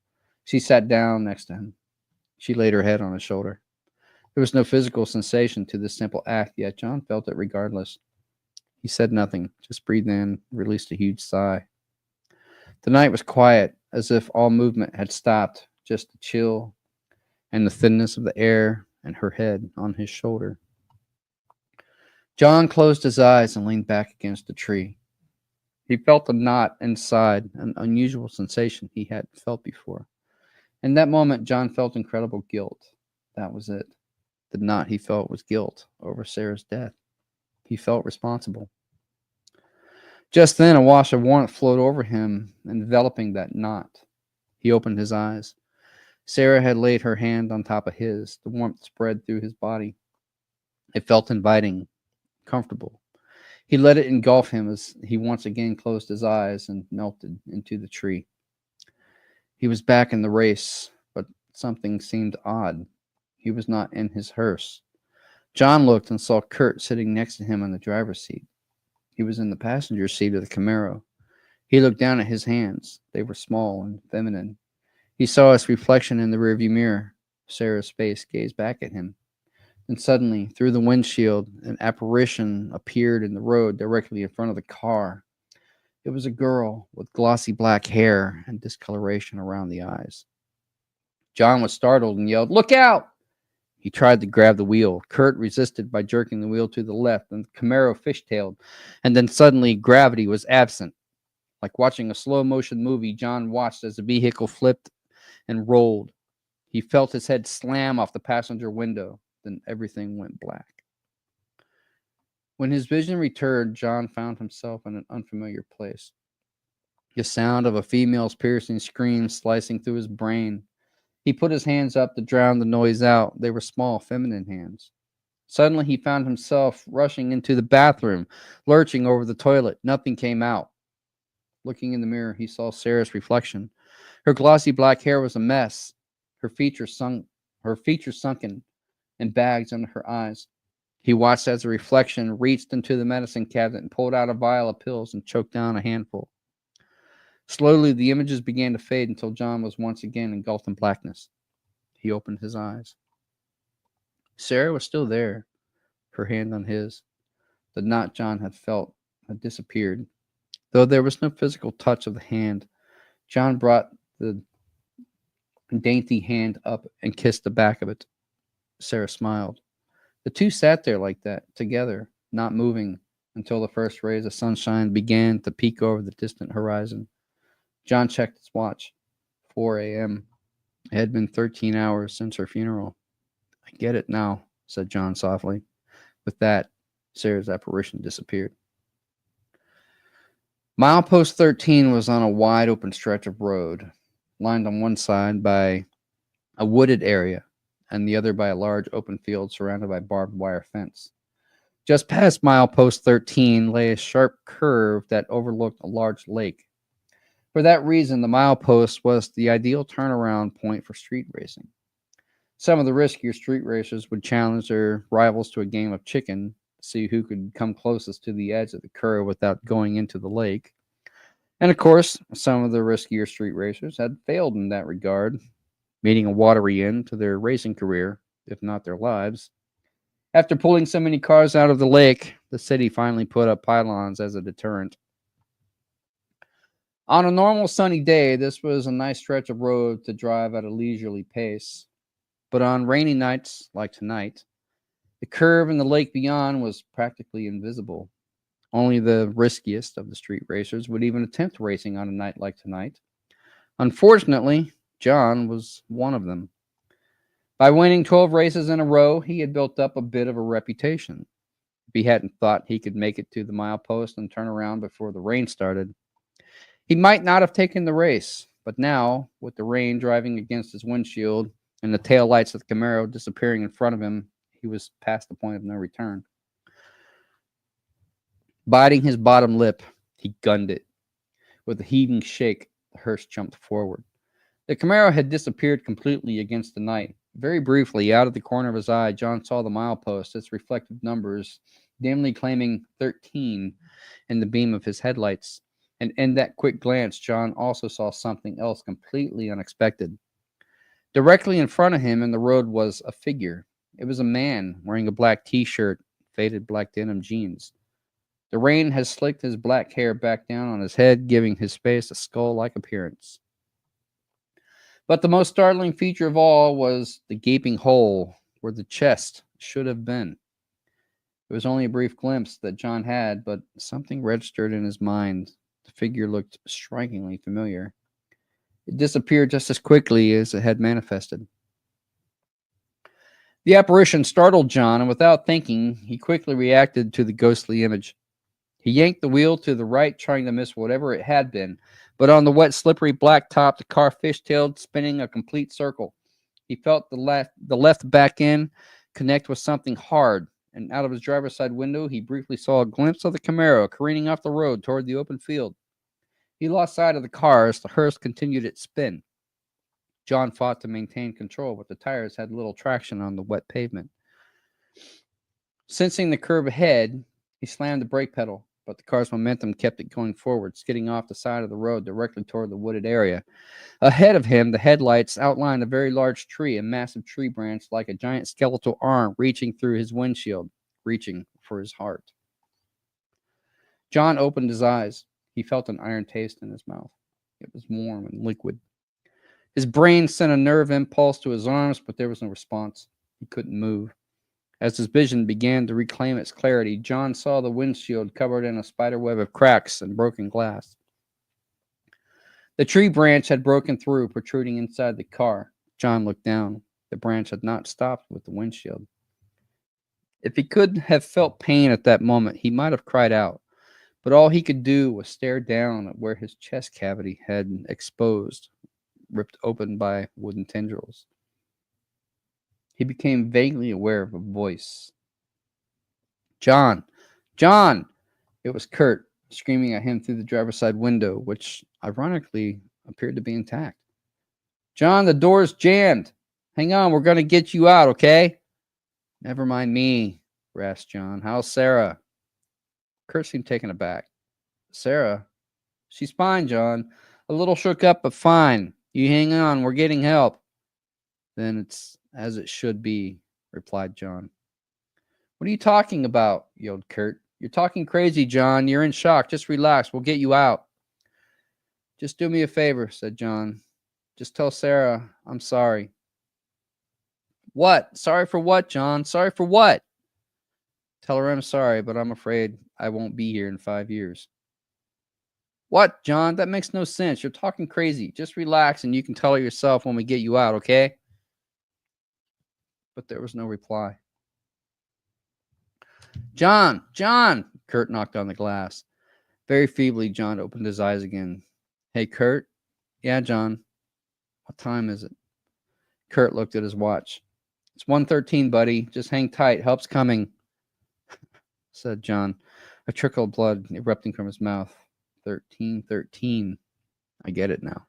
She sat down next to him. She laid her head on his shoulder. There was no physical sensation to this simple act, yet John felt it regardless. He said nothing, just breathed in, released a huge sigh. The night was quiet, as if all movement had stopped, just the chill and the thinness of the air and her head on his shoulder. John closed his eyes and leaned back against the tree. He felt a knot inside, an unusual sensation he hadn't felt before. In that moment, John felt incredible guilt. That was it. The knot he felt was guilt over Sarah's death. He felt responsible. Just then, a wash of warmth flowed over him, enveloping that knot. He opened his eyes. Sarah had laid her hand on top of his. The warmth spread through his body. It felt inviting, comfortable. He let it engulf him as he once again closed his eyes and melted into the tree. He was back in the race, but something seemed odd. He was not in his hearse. John looked and saw Kurt sitting next to him in the driver's seat. He was in the passenger seat of the Camaro. He looked down at his hands. They were small and feminine. He saw his reflection in the rearview mirror. Sarah's face gazed back at him. And suddenly, through the windshield, an apparition appeared in the road directly in front of the car. It was a girl with glossy black hair and discoloration around the eyes. John was startled and yelled, "Look out!" He tried to grab the wheel. Kurt resisted by jerking the wheel to the left, and the Camaro fishtailed. And then suddenly, gravity was absent. Like watching a slow-motion movie, John watched as the vehicle flipped and rolled. He felt his head slam off the passenger window. Then everything went black. When his vision returned, John found himself in an unfamiliar place. The sound of a female's piercing scream slicing through his brain. He put his hands up to drown the noise out. They were small, feminine hands. Suddenly, he found himself rushing into the bathroom, lurching over the toilet. Nothing came out. Looking in the mirror, he saw Sarah's reflection. Her glossy black hair was a mess, her features sunken and bags under her eyes. He watched as the reflection reached into the medicine cabinet and pulled out a vial of pills and choked down a handful. Slowly, the images began to fade until John was once again engulfed in blackness. He opened his eyes. Sarah was still there, her hand on his. The knot John had felt had disappeared. Though there was no physical touch of the hand, John brought the dainty hand up and kissed the back of it. Sarah smiled. The two sat there like that, together, not moving, until the first rays of sunshine began to peek over the distant horizon. John checked his watch. 4 a.m. It had been 13 hours since her funeral. "I get it now," said John softly. With that, Sarah's apparition disappeared. Milepost 13 was on a wide open stretch of road, lined on one side by a wooded area and the other by a large open field surrounded by barbed wire fence. Just past Milepost 13 lay a sharp curve that overlooked a large lake. For that reason, the milepost was the ideal turnaround point for street racing. Some of the riskier street racers would challenge their rivals to a game of chicken, see who could come closest to the edge of the curve without going into the lake. And of course, some of the riskier street racers had failed in that regard, meeting a watery end to their racing career, if not their lives. After pulling so many cars out of the lake, the city finally put up pylons as a deterrent. On a normal sunny day, this was a nice stretch of road to drive at a leisurely pace. But on rainy nights like tonight, the curve in the lake beyond was practically invisible. Only the riskiest of the street racers would even attempt racing on a night like tonight. Unfortunately, John was one of them. By winning 12 races in a row, he had built up a bit of a reputation. If he hadn't thought he could make it to the milepost and turn around before the rain started, he might not have taken the race. But now, with the rain driving against his windshield and the taillights of the Camaro disappearing in front of him, he was past the point of no return. Biting his bottom lip, he gunned it. With a heaving shake, the hearse jumped forward. The Camaro had disappeared completely against the night. Very briefly, out of the corner of his eye, John saw the milepost, its reflective numbers, dimly claiming 13 in the beam of his headlights. And in that quick glance, John also saw something else completely unexpected. Directly in front of him in the road was a figure. It was a man wearing a black t-shirt, faded black denim jeans. The rain had slicked his black hair back down on his head, giving his face a skull-like appearance. But the most startling feature of all was the gaping hole where the chest should have been. It was only a brief glimpse that John had, but something registered in his mind. The figure looked strikingly familiar. It disappeared just as quickly as it had manifested. The apparition startled John, and without thinking, he quickly reacted to the ghostly image. He yanked the wheel to the right, trying to miss whatever it had been, but on the wet, slippery blacktop, the car fishtailed, spinning a complete circle. He felt the left back end connect with something hard, and out of his driver's side window, he briefly saw a glimpse of the Camaro careening off the road toward the open field. He lost sight of the car as the hearse continued its spin. John fought to maintain control, but the tires had little traction on the wet pavement. Sensing the curve ahead, he slammed the brake pedal, but the car's momentum kept it going forward, skidding off the side of the road directly toward the wooded area. Ahead of him, the headlights outlined a very large tree, a massive tree branch like a giant skeletal arm reaching through his windshield, reaching for his heart. John opened his eyes. He felt an iron taste in his mouth. It was warm and liquid. His brain sent a nerve impulse to his arms, but there was no response. He couldn't move. As his vision began to reclaim its clarity, John saw the windshield covered in a spiderweb of cracks and broken glass. The tree branch had broken through, protruding inside the car. John looked down. The branch had not stopped with the windshield. If he could have felt pain at that moment, he might have cried out, but all he could do was stare down at where his chest cavity had exposed, ripped open by wooden tendrils. He became vaguely aware of a voice. "John! John!" It was Kurt, screaming at him through the driver's side window, which ironically appeared to be intact. "John, the door's jammed. Hang on, we're going to get you out, okay?" "Never mind me," rasped John. "How's Sarah?" Kurt seemed taken aback. "Sarah? She's fine, John. A little shook up, but fine. You hang on, we're getting help." "Then it's as it should be," replied John. "What are you talking about?" yelled Kurt. "You're talking crazy, John. You're in shock. Just relax. We'll get you out." "Just do me a favor," said John. "Just tell Sarah I'm sorry." "What? Sorry for what, John? Sorry for what?" "Tell her I'm sorry, but I'm afraid I won't be here in 5 years." "What, John? That makes no sense. You're talking crazy. Just relax and you can tell her yourself when we get you out, okay?" But there was no reply. "John! John!" Kurt knocked on the glass. Very feebly, John opened his eyes again. "Hey, Kurt?" "Yeah, John." "What time is it?" Kurt looked at his watch. "It's 1:13, buddy. Just hang tight. Help's coming," said John, a trickle of blood erupting from his mouth. 13:13. I get it now.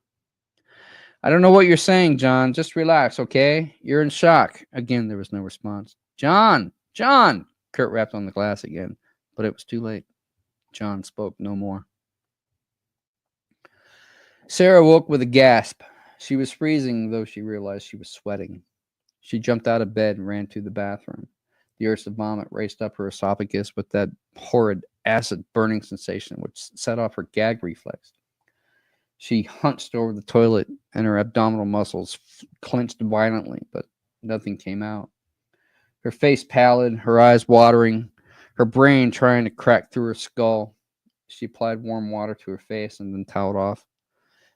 "I don't know what you're saying, John. Just relax, okay? You're in shock." Again, there was no response. "John! John!" Kurt rapped on the glass again, but it was too late. John spoke no more. Sarah woke with a gasp. She was freezing, though she realized she was sweating. She jumped out of bed and ran to the bathroom. The urge to vomit raced up her esophagus with that horrid acid burning sensation which set off her gag reflex. She hunched over the toilet and her abdominal muscles clenched violently, but nothing came out. Her face pallid, her eyes watering, her brain trying to crack through her skull. She applied warm water to her face and then toweled off.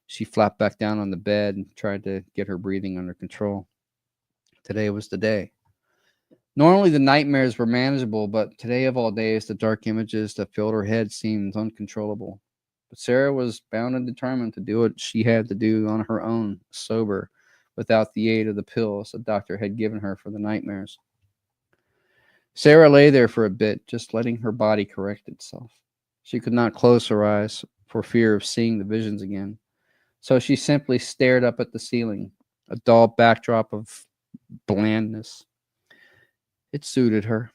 She flapped back down on the bed and tried to get her breathing under control. Today was the day. Normally the nightmares were manageable, but today of all days, the dark images that filled her head seemed uncontrollable. But Sarah was bound and determined to do what she had to do on her own, sober, without the aid of the pills the doctor had given her for the nightmares. Sarah lay there for a bit, just letting her body correct itself. She could not close her eyes for fear of seeing the visions again. So she simply stared up at the ceiling, a dull backdrop of blandness. It suited her.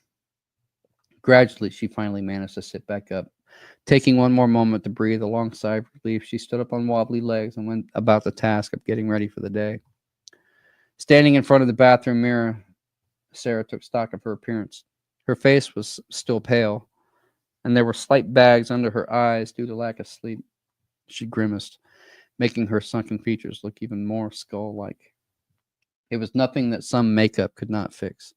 Gradually, she finally managed to sit back up. Taking one more moment to breathe a long sigh of relief, she stood up on wobbly legs and went about the task of getting ready for the day. Standing in front of the bathroom mirror, Sarah took stock of her appearance. Her face was still pale, and there were slight bags under her eyes due to lack of sleep. She grimaced, making her sunken features look even more skull-like. It was nothing that some makeup could not fix.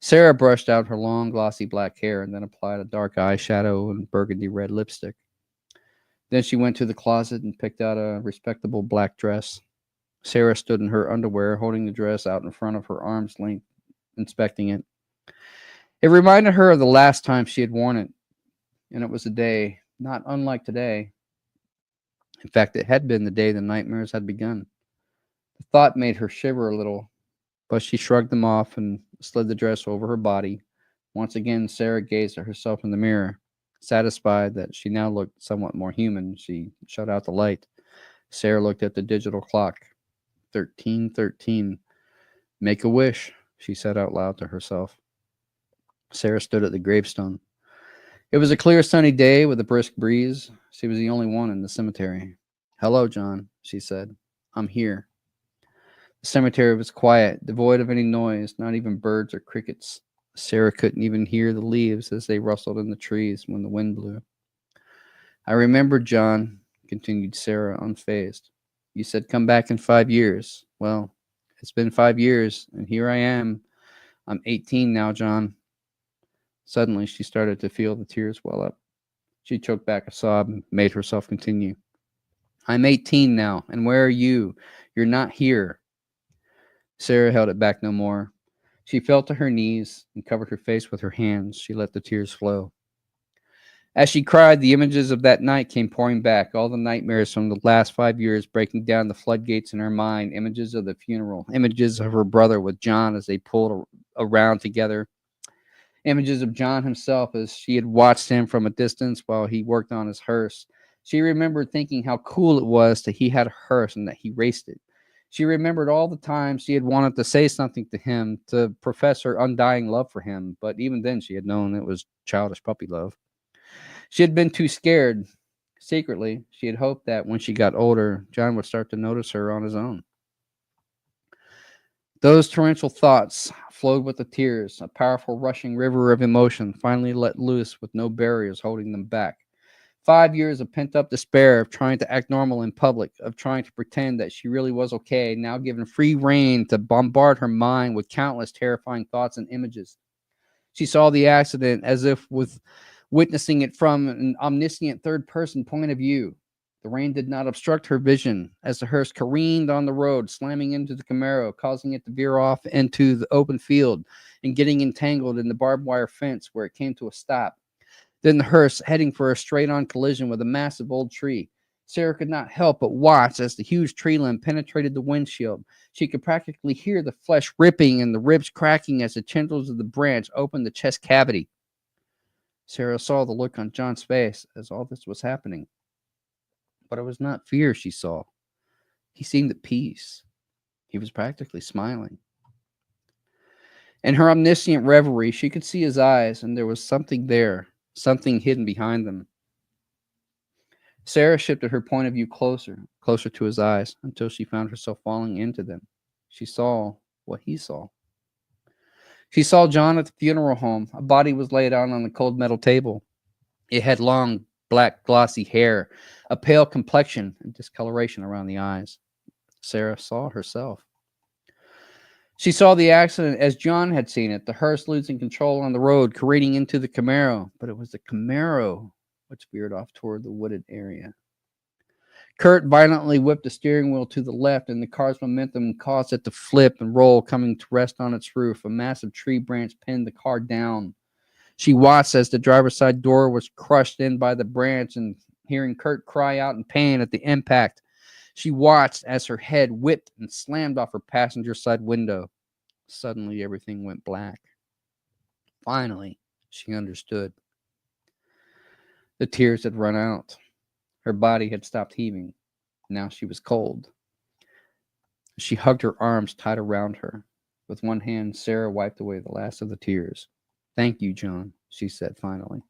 Sarah brushed out her long, glossy black hair and then applied a dark eyeshadow and burgundy red lipstick. Then she went to the closet and picked out a respectable black dress. Sarah stood in her underwear, holding the dress out in front of her arm's length, inspecting it. It reminded her of the last time she had worn it, and it was a day not unlike today. In fact, it had been the day the nightmares had begun. The thought made her shiver a little, but she shrugged them off and slid the dress over her body. Once again, Sarah gazed at herself in the mirror. Satisfied that she now looked somewhat more human, she shut out the light. Sarah looked at the digital clock. 13:13. Make a wish, she said out loud to herself. Sarah stood at the gravestone. It was a clear sunny day with a brisk breeze. She was the only one in the cemetery. Hello, John, she said. I'm here. The cemetery was quiet, devoid of any noise, not even birds or crickets. Sarah couldn't even hear the leaves as they rustled in the trees when the wind blew. I remember, John, continued Sarah, unfazed. You said come back in 5 years. Well, it's been 5 years, and here I am. I'm 18 now, John. Suddenly, she started to feel the tears well up. She choked back a sob and made herself continue. I'm 18 now, and where are you? You're not here. Sarah held it back no more. She fell to her knees and covered her face with her hands. She let the tears flow. As she cried, the images of that night came pouring back, all the nightmares from the last 5 years breaking down the floodgates in her mind, images of the funeral, images of her brother with John as they pulled around together, images of John himself as she had watched him from a distance while he worked on his hearse. She remembered thinking how cool it was that he had a hearse and that he raced it. She remembered all the times she had wanted to say something to him, to profess her undying love for him, but even then she had known it was childish puppy love. She had been too scared. Secretly, she had hoped that when she got older, John would start to notice her on his own. Those torrential thoughts flowed with the tears, a powerful rushing river of emotion finally let loose with no barriers holding them back. 5 years of pent-up despair, of trying to act normal in public, of trying to pretend that she really was okay, now given free rein to bombard her mind with countless terrifying thoughts and images. She saw the accident as if with witnessing it from an omniscient third-person point of view. The rain did not obstruct her vision as the hearse careened on the road, slamming into the Camaro, causing it to veer off into the open field and getting entangled in the barbed wire fence where it came to a stop. Then the hearse heading for a straight-on collision with a massive old tree. Sarah could not help but watch as the huge tree limb penetrated the windshield. She could practically hear the flesh ripping and the ribs cracking as the tendrils of the branch opened the chest cavity. Sarah saw the look on John's face as all this was happening. But it was not fear she saw. He seemed at peace. He was practically smiling. In her omniscient reverie, she could see his eyes, and there was something there, something hidden behind them. Sarah shifted her point of view closer to his eyes, until she found herself falling into them. She saw what he saw. She saw John at the funeral home. A body was laid out on the cold metal table. It had long, black, glossy hair, a pale complexion, and discoloration around the eyes. Sarah saw herself. She saw the accident as John had seen it, the hearse losing control on the road, careening into the Camaro. But it was the Camaro which veered off toward the wooded area. Kurt violently whipped the steering wheel to the left, and the car's momentum caused it to flip and roll, coming to rest on its roof. A massive tree branch pinned the car down. She watched as the driver's side door was crushed in by the branch, and hearing Kurt cry out in pain at the impact, she watched as her head whipped and slammed off her passenger side window. Suddenly, everything went black. Finally, she understood. The tears had run out. Her body had stopped heaving. Now she was cold. She hugged her arms tight around her. With one hand, Sarah wiped away the last of the tears. "Thank you, John," she said finally.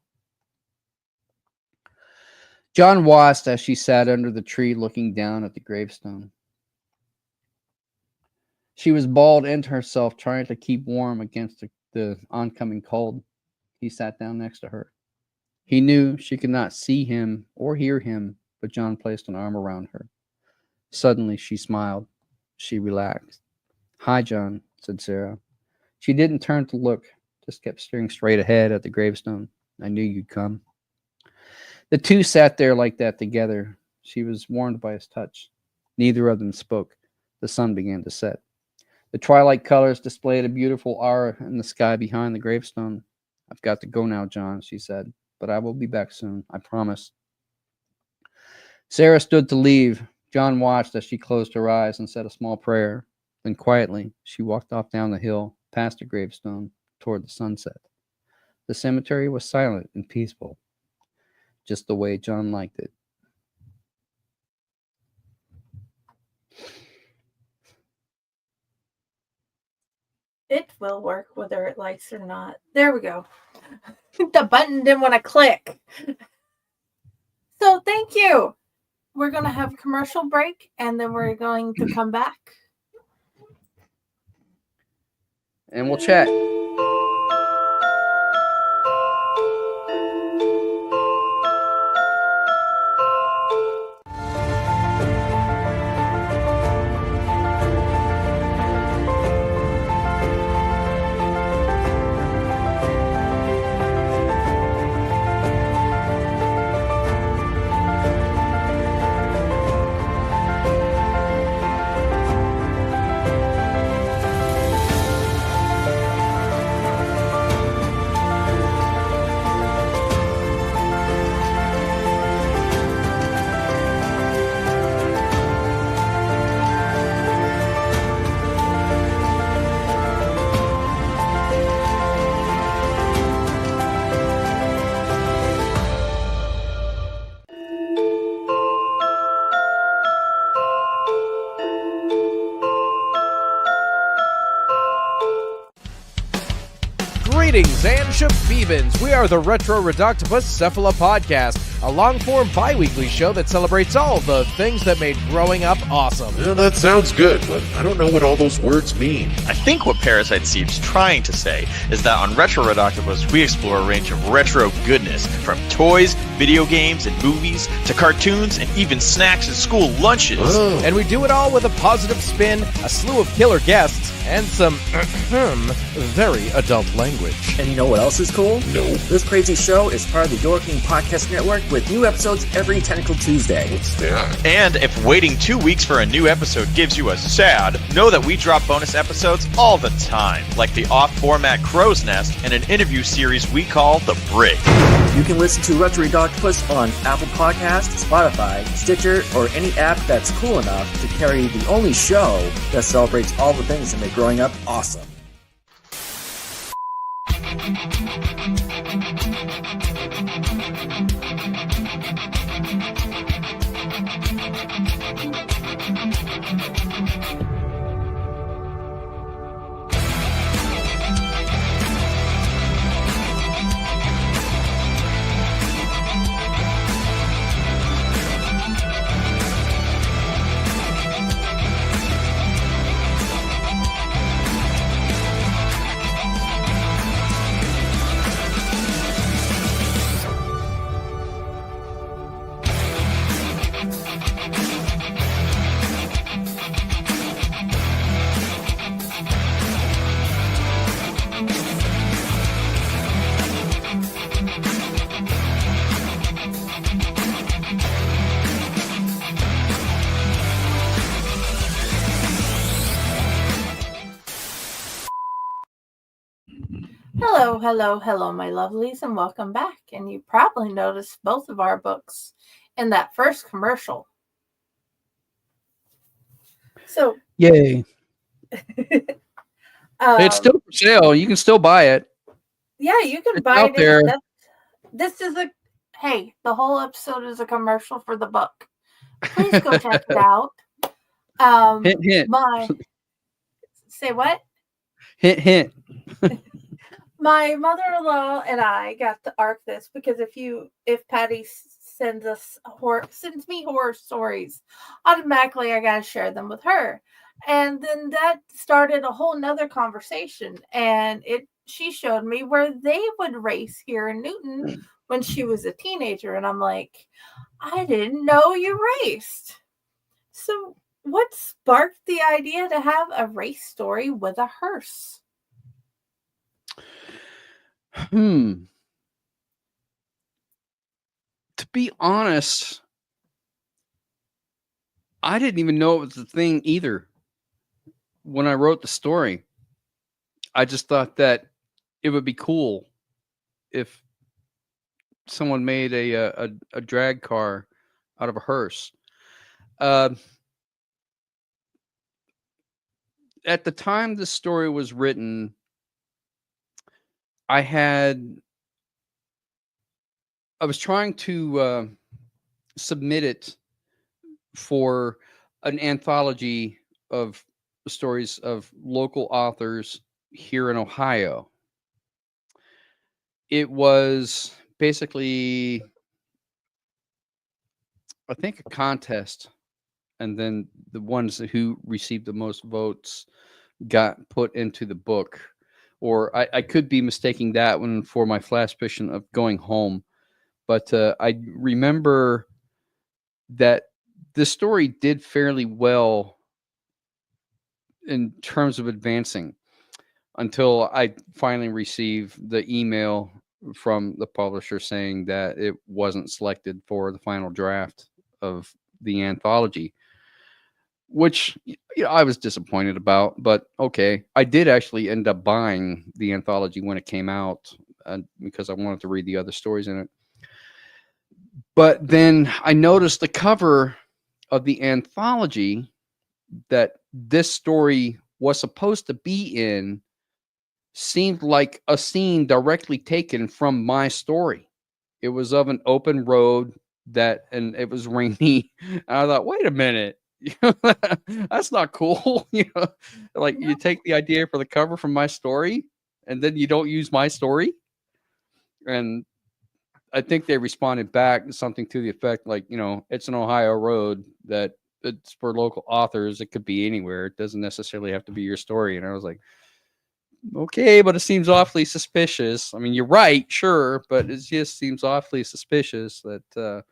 John watched as she sat under the tree looking down at the gravestone. She was balled into herself, trying to keep warm against the oncoming cold. He sat down next to her. He knew she could not see him or hear him, but John placed an arm around her. Suddenly, she smiled. She relaxed. "Hi, John," said Sarah. She didn't turn to look, just kept staring straight ahead at the gravestone. "I knew you'd come." The two sat there like that together. She was warmed by his touch. Neither of them spoke. The sun began to set. The twilight colors displayed a beautiful aura in the sky behind the gravestone. "I've got to go now, John," she said, "but I will be back soon. I promise." Sarah stood to leave. John watched as she closed her eyes and said a small prayer. Then quietly, she walked off down the hill, past the gravestone, toward the sunset. The cemetery was silent and peaceful, just the way John liked it. It will work whether it likes or not. There we go. The button didn't want to click. So thank you. We're going to have a commercial break, and then we're going to come back. And we'll chat. Greetings and shabibans. We are the Retro Reductibus Cephala Podcast, a long-form bi-weekly show that celebrates all the things that made growing up awesome. Yeah, that sounds good, but I don't know what all those words mean. I think what Parasite Steve's trying to say is that on Retro Reductibus, we explore a range of retro goodness, from toys, video games, and movies, to cartoons, and even snacks and school lunches. Oh. And we do it all with a positive spin, a slew of killer guests, and some very adult language. And you know what else is cool? No. This crazy show is part of the Your King Podcast Network with new episodes every Tentacle Tuesday. What's that? And if waiting 2 weeks for a new episode gives you a sad, know that we drop bonus episodes all the time, like the off-format Crow's Nest and an interview series we call The Brig. You can listen to Retro Reductibus on Apple Podcasts, Spotify, Stitcher, or any app that's cool enough to carry the only show that celebrates all the things that make growing up awesome. Hello, hello, hello, my lovelies, and welcome back. And you probably noticed both of our books in that first commercial. So, Yay. It's still for sale. You can still buy it. Yeah, you can It's buy out it. there. This is the whole episode is a commercial for the book. Please go check it out. Hint, hint. Say what? Hint, hint. My mother-in-law and I got to arc this because if Patty sends me horror stories, automatically I gotta share them with her. And then that started a whole nother conversation. And she showed me where they would race here in Newton when she was a teenager. And I'm like, I didn't know you raced. So what sparked the idea to have a race story with a hearse? To be honest, I didn't even know it was a thing either. When I wrote the story, I just thought that it would be cool if someone made a drag car out of a hearse. At the time the story was written, I was trying to submit it for an anthology of stories of local authors here in Ohio. It was basically, I think, a contest, and then the ones who received the most votes got put into the book. Or I could be mistaking that one for my flash fiction of Going Home. But I remember that this story did fairly well in terms of advancing until I finally received the email from the publisher saying that it wasn't selected for the final draft of the anthology, which I was disappointed about. But okay, I did actually end up buying the anthology when it came out because I wanted to read the other stories in it. But then I noticed the cover of the anthology that this story was supposed to be in seemed like a scene directly taken from my story. It was of an open road and it was rainy. And I thought, wait a minute, that's not cool. Like you take the idea for the cover from my story and then you don't use my story. And I think they responded back something to the effect like, it's an Ohio road that it's for local authors. It could be anywhere. It doesn't necessarily have to be your story. And I was like, okay, but it seems awfully suspicious. I mean, you're right, sure, but it just seems awfully suspicious that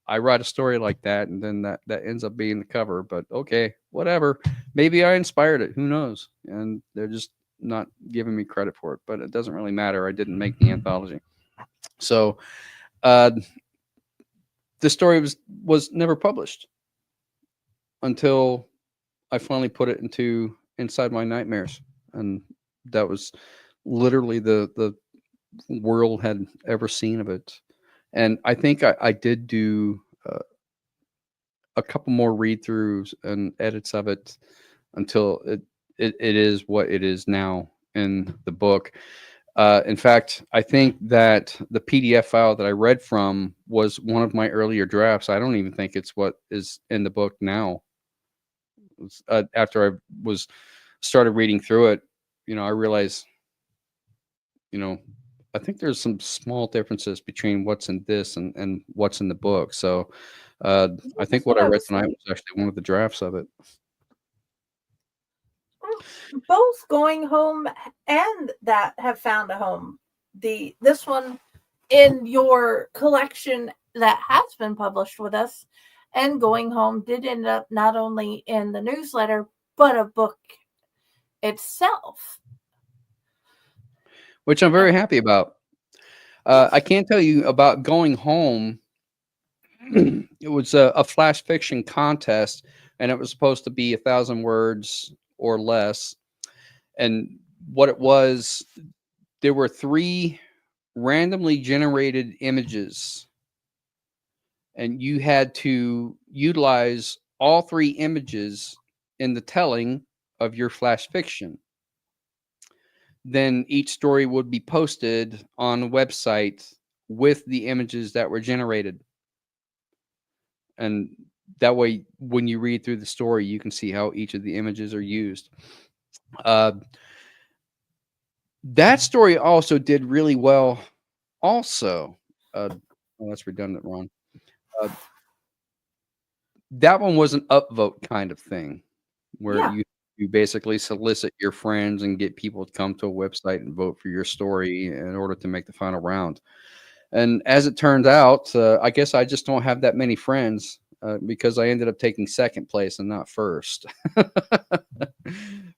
I write a story like that and then that ends up being the cover. But okay, whatever. Maybe I inspired it. Who knows? And they're just not giving me credit for it. But it doesn't really matter. I didn't make the anthology. So the story was never published until I finally put it inside my nightmares. And that was literally the world had ever seen of it. And I think I did do a couple more read-throughs and edits of it until it is what it is now in the book. In fact, I think that the PDF file that I read from was one of my earlier drafts. I don't even think it's what is in the book now. After I started reading through it, I realized, I think there's some small differences between what's in this and what's in the book. So I think what I read tonight was actually one of the drafts of it. Both Going Home and that have found a home. This one in your collection that has been published with us, and Going Home did end up not only in the newsletter but a book itself, which I'm very happy about. I can't tell you about Going Home. It was a flash fiction contest, and it was supposed to be 1,000 words or less. And what it was, there were 3 randomly generated images, and you had to utilize all 3 images in the telling of your flash fiction. Then each story would be posted on a website with the images that were generated. And that way, when you read through the story, you can see how each of the images are used. That story also did really well. Also, oh, that's redundant, Ron. That one was an upvote kind of thing, where Yeah. you basically solicit your friends and get people to come to a website and vote for your story in order to make the final round. And as it turned out, I guess I just don't have that many friends because I ended up taking second place and not first.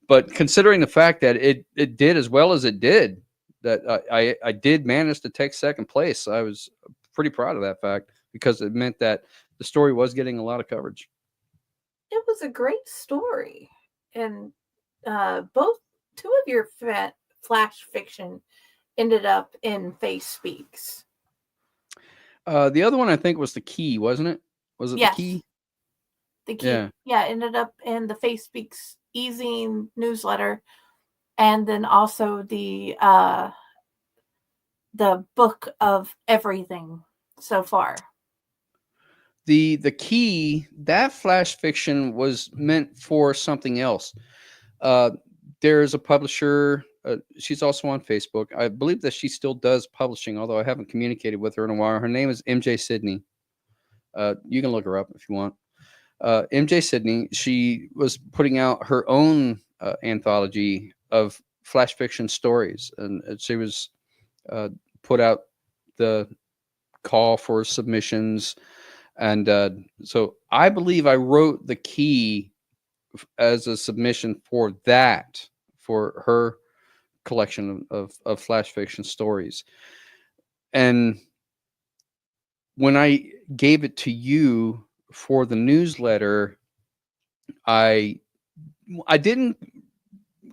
But considering the fact that it did as well as it did, that I did manage to take second place, I was pretty proud of that fact because it meant that the story was getting a lot of coverage. It was a great story. And both 2 of your flash fiction ended up in Face Speaks. The other one I think was The Key, wasn't it? Was it Yes. The Key? The Key. Yeah, ended up in the Face Speaks easing newsletter, and then also the book of everything so far. The Key, that flash fiction was meant for something else. There's a publisher. She's also on Facebook. I believe that she still does publishing, although I haven't communicated with her in a while. Her name is MJ Sidney. You can look her up if you want. MJ Sidney, she was putting out her own anthology of flash fiction stories, and she was put out the call for submissions. And so I believe I wrote The Key as a submission for that, for her collection of flash fiction stories. And when I gave it to you for the newsletter, I didn't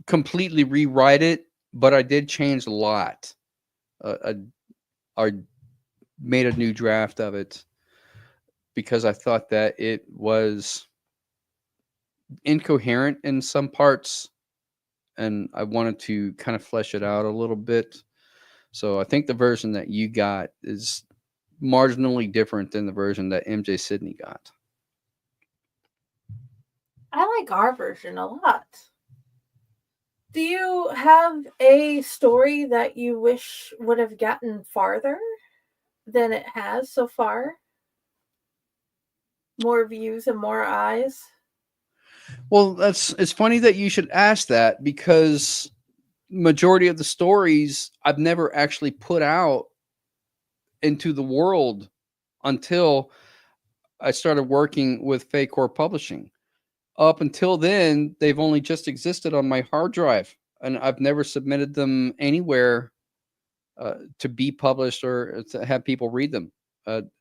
completely rewrite it, but I did change a lot. I made a new draft of it because I thought that it was incoherent in some parts, and I wanted to kind of flesh it out a little bit. So I think the version that you got is marginally different than the version that MJ Sidney got. I like our version a lot. Do you have a story that you wish would have gotten farther than it has so far? More views and more eyes? Well, it's funny that you should ask that, because majority of the stories I've never actually put out into the world until I started working with Faycore Publishing. Up until then, they've only just existed on my hard drive, and I've never submitted them anywhere to be published or to have people read them.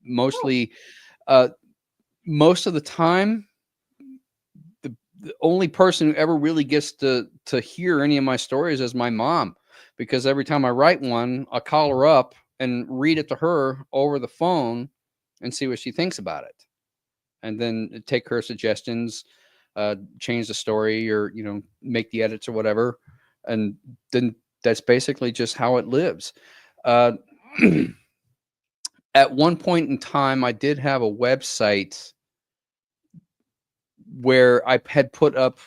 Mostly, most of the time, the only person who ever really gets to hear any of my stories is my mom, because every time I write one, I'll call her up and read it to her over the phone and see what she thinks about it, and then take her suggestions, change the story, or make the edits or whatever, and then that's basically just how it lives. At one point in time, I did have a website where I had put up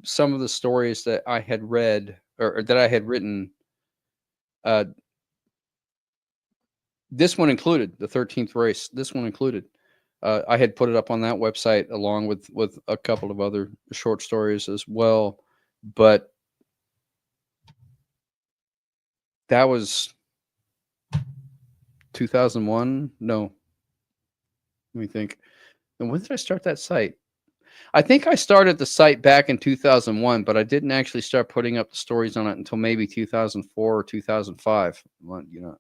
some of the stories that I had read or that I had written. This one included the 13th Race. This one included. I had put it up on that website along with a couple of other short stories as well. But that was 2001. No. Let me think. And when did I start that site? I think I started the site back in 2001, but I didn't actually start putting up the stories on it until maybe 2004 or 2005.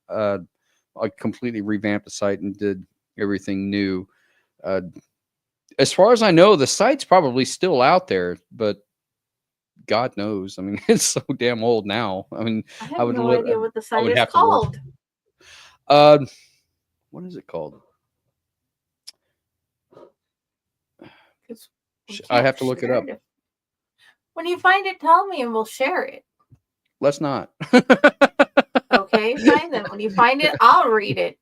I completely revamped the site and did everything new. As far as I know, the site's probably still out there, but God knows. I mean, it's so damn old now. I mean, I have no idea what the I site would is have to look. called. What is it called? 'Cause we I can't have to look it share up. When you find it, tell me and we'll share it. Let's not. Okay, fine then. When you find it, I'll read it.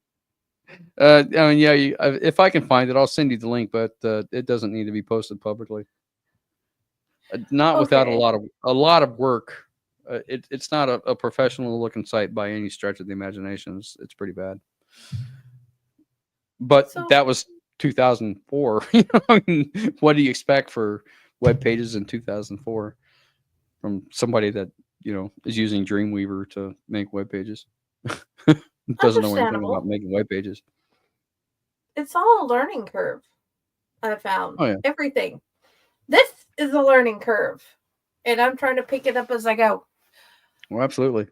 I mean, yeah. If I can find it, I'll send you the link. But it doesn't need to be posted publicly. Not without a lot of work. It's not a professional looking site by any stretch of the imagination. It's pretty bad. But that was 2004. I mean, what do you expect for web pages in 2004 from somebody that is using Dreamweaver to make web pages? Doesn't know anything about making web pages. It's all a learning curve. I found. Oh, yeah. Everything. This is a learning curve, and I'm trying to pick it up as I go. Well, absolutely.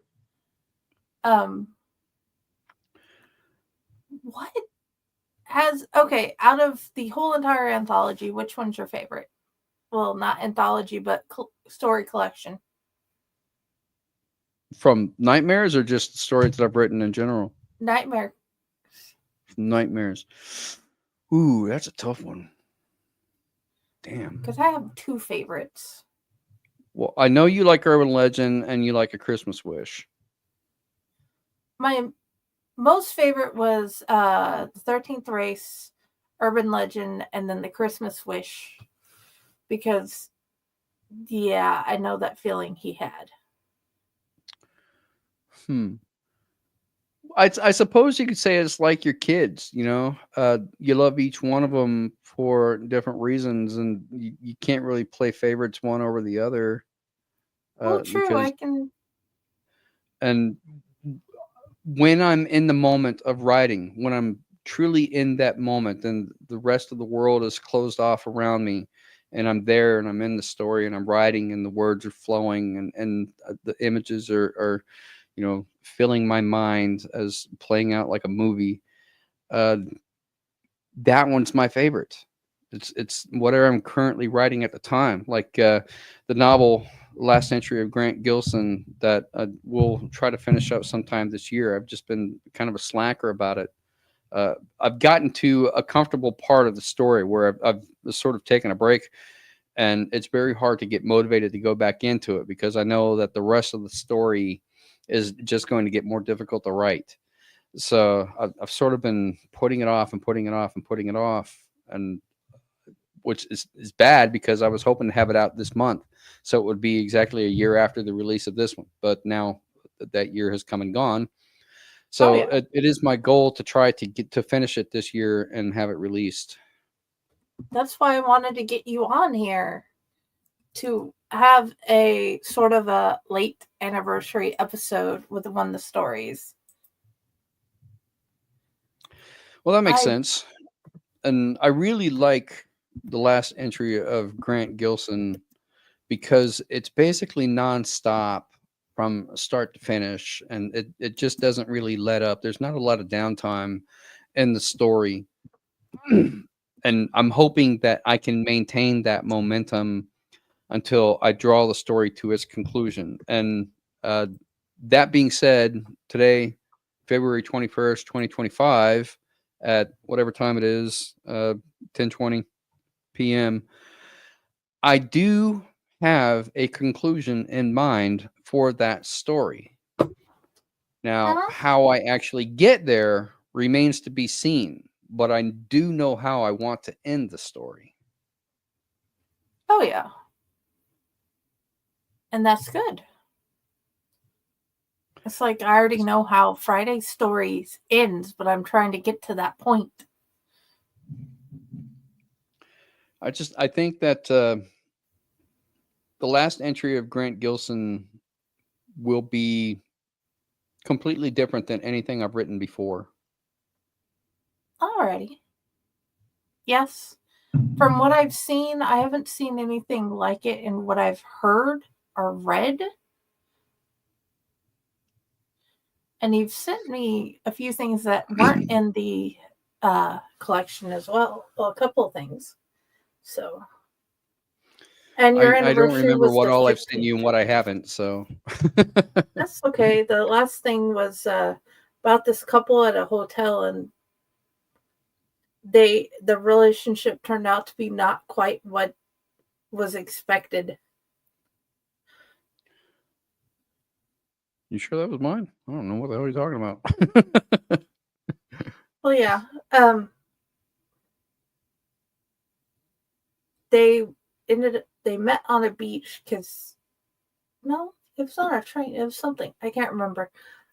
What out of the whole entire anthology, which one's your favorite? Well, not anthology, but story collection. From Nightmares or just stories that I've written in general? Nightmares. Ooh, that's a tough one. Damn. Because I have two favorites. Well, I know you like Urban Legend and you like A Christmas Wish. My most favorite was the 13th Race, Urban Legend, and then The Christmas Wish. Because, yeah, I know that feeling he had. I suppose you could say it's like your kids, you love each one of them for different reasons, and you can't really play favorites one over the other. Well, true, And when I'm in the moment of writing, when I'm truly in that moment and the rest of the world is closed off around me, and I'm there and I'm in the story and I'm writing and the words are flowing and the images are filling my mind as playing out like a movie. That one's my favorite. It's whatever I'm currently writing at the time. Like the novel Last Entry of Grant Gilson that we'll try to finish up sometime this year. I've just been kind of a slacker about it. I've gotten to a comfortable part of the story where I've sort of taken a break, and it's very hard to get motivated to go back into it because I know that the rest of the story is just going to get more difficult to write. So I've sort of been putting it off and putting it off and putting it off, and which is bad because I was hoping to have it out this month. So it would be exactly a year after the release of this one. But now that year has come and gone. So it is my goal to try to get to finish it this year and have it released. That's why I wanted to get you on here to have a sort of a late anniversary episode with one of the stories. Well, that makes sense. And I really like the Last Entry of Grant Gilson because it's basically nonstop from start to finish, and it just doesn't really let up. There's not a lot of downtime in the story. And I'm hoping that I can maintain that momentum until I draw the story to its conclusion. And that being said, today, February 21st, 2025, at whatever time it is, 10:20 p.m., I do have a conclusion in mind for that story. Now, how I actually get there remains to be seen, but I do know how I want to end the story. Oh, yeah. And that's good. It's like I already know how Friday's stories ends, but I'm trying to get to that point. I think that the Last Entry of Grant Gilson will be completely different than anything I've written before. Alrighty. Yes. From what I've seen, I haven't seen anything like it in what I've heard or read. And you've sent me a few things that weren't in the collection as well. Well, a couple of things. So. And your I don't anniversary remember was what the all I've sent 15th. you and what I haven't. So That's okay. The last thing was about this couple at a hotel, and the relationship turned out to be not quite what was expected. you sure that was mine? I don't know what the hell you're talking about. Well, yeah. They met on a beach because no, it was on a train. It was something I can't remember.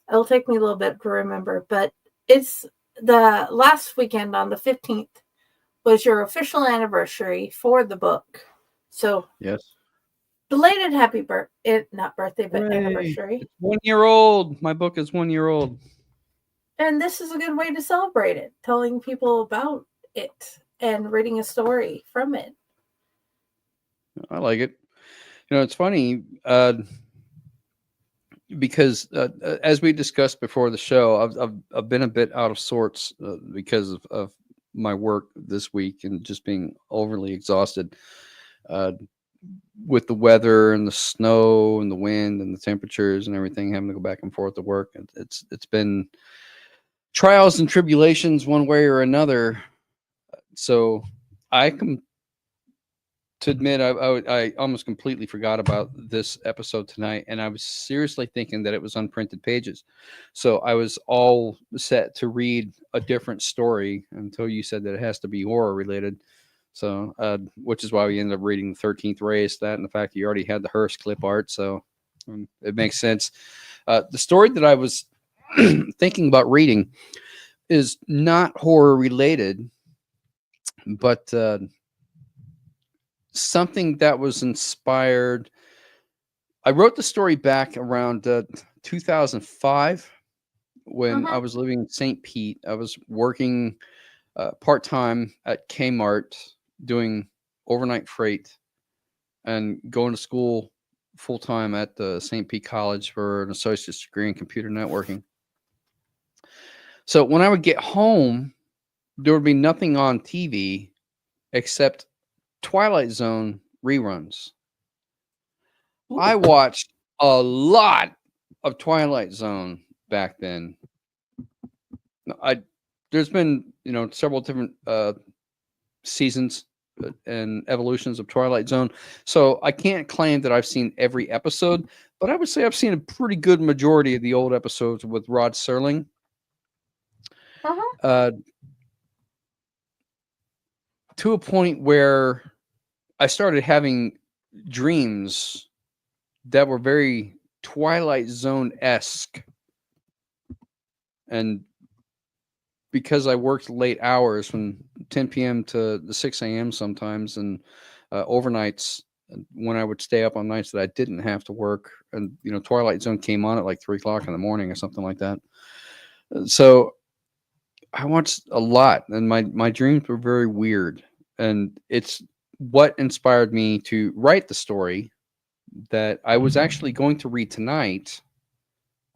It'll take me a little bit to remember, but it's the last weekend on the 15th was your official anniversary for the book. So Yes. belated happy birthday, not birthday, but Hooray. anniversary. It's 1 year old. My book is 1 year old. And this is a good way to celebrate it, telling people about it and reading a story from it. I like it. It's funny because as we discussed before the show, I've been a bit out of sorts because of my work this week and just being overly exhausted with the weather and the snow and the wind and the temperatures and everything, having to go back and forth to work. It's been trials and tribulations one way or another. So I can to admit I almost completely forgot about this episode tonight, and I was seriously thinking that it was unprinted pages. So I was all set to read a different story until you said that it has to be horror related. So which is why we ended up reading the 13th Race, that and the fact that you already had the Hearst clip art. So it makes sense. The story that I was thinking about reading is not horror related, but something that was inspired. I wrote the story back around 2005 when I was living in St. Pete. I was working part-time at Kmart doing overnight freight and going to school full-time at the St. Pete College for an associate's degree in computer networking. So when I would get home, there would be nothing on TV except Twilight Zone reruns. Ooh. I watched a lot of Twilight Zone back then. There's been, several different seasons and evolutions of Twilight Zone. So I can't claim that I've seen every episode, but I would say I've seen a pretty good majority of the old episodes with Rod Serling. To a point where I started having dreams that were very Twilight Zone-esque. And because I worked late hours from 10 p.m. to 6 a.m. sometimes, and overnights when I would stay up on nights that I didn't have to work, and Twilight Zone came on at like 3 o'clock in the morning or something like that. So I watched a lot, and my dreams were very weird, and it's what inspired me to write the story that I was actually going to read tonight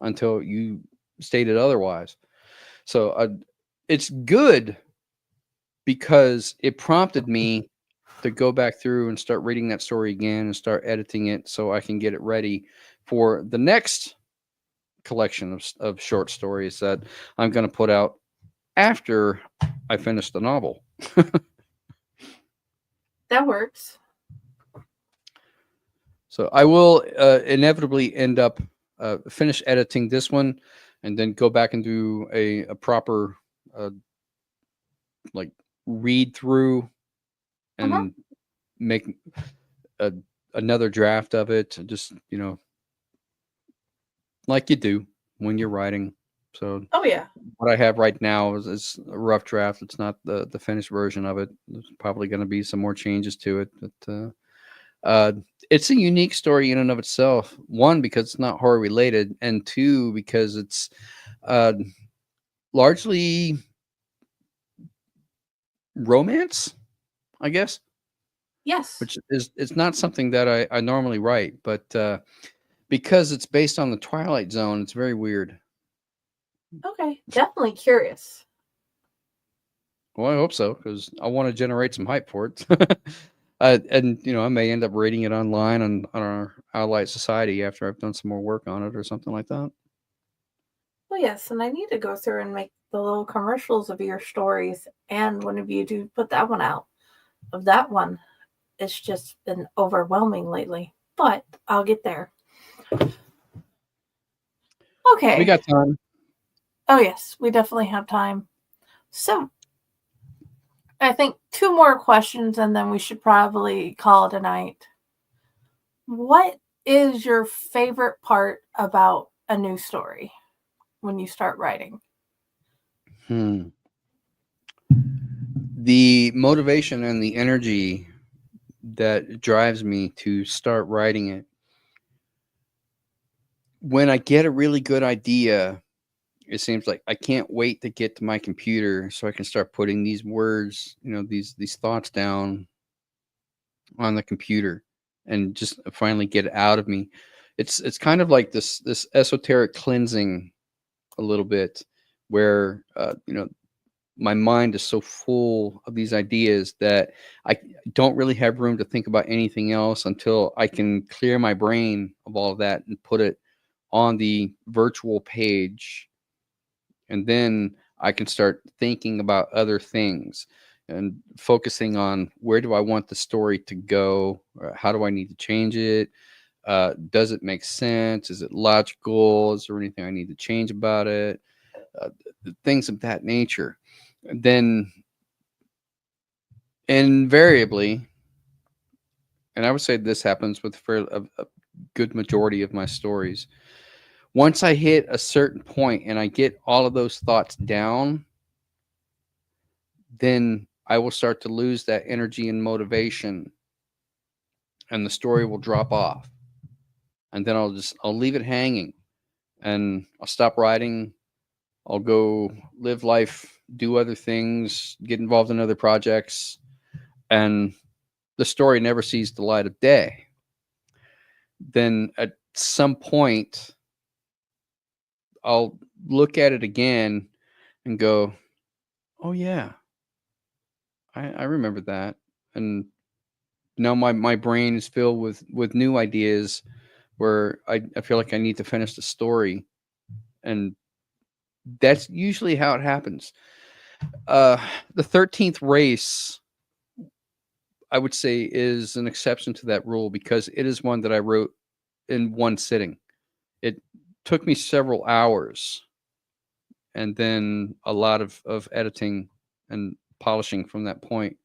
until you stated otherwise. So it's good because it prompted me to go back through and start reading that story again and start editing it so I can get it ready for the next collection of short stories that I'm going to put out after I finish the novel. That works. So I will inevitably end up finish editing this one and then go back and do a proper like read through and make another draft of it. Just, like you do when you're writing. So what I have right now is a rough draft. It's not the finished version of it. There's probably going to be some more changes to it, but it's a unique story in and of itself. One, because it's not horror related, and two, because it's largely romance, I guess. Yes. Which it's not something that I normally write, but because it's based on the Twilight Zone, it's very weird. Okay, definitely curious. Well, I hope so, because I want to generate some hype for it. And I may end up reading it online on our Allied Society after I've done some more work on it or something like that. Well, yes, and I need to go through and make the little commercials of your stories. And whenever you do put that one out, of that one, it's just been overwhelming lately. But I'll get there. Okay. We got time. Oh, yes, we definitely have time. So, I think 2 more questions and then we should probably call it a night. What is your favorite part about a new story when you start writing? The motivation and the energy that drives me to start writing it. When I get a really good idea, it seems like I can't wait to get to my computer so I can start putting these words, these thoughts down on the computer and just finally get it out of me. It's kind of like this esoteric cleansing a little bit where my mind is so full of these ideas that I don't really have room to think about anything else until I can clear my brain of all of that and put it on the virtual page. And then I can start thinking about other things and focusing on where do I want the story to go? Or how do I need to change it? Does it make sense? Is it logical? Is there anything I need to change about it? Things of that nature. And then invariably, and I would say this happens with a good majority of my stories, once I hit a certain point and I get all of those thoughts down, then I will start to lose that energy and motivation and the story will drop off. And then I'll leave it hanging and I'll stop writing. I'll go live life, do other things, get involved in other projects, and the story never sees the light of day. Then at some point, I'll look at it again and go, oh yeah, I remember that. And now my brain is filled with new ideas where I feel like I need to finish the story. And that's usually how it happens. The 13th race, I would say, is an exception to that rule because it is one that I wrote in one sitting. It took me several hours and then a lot of editing and polishing from that point.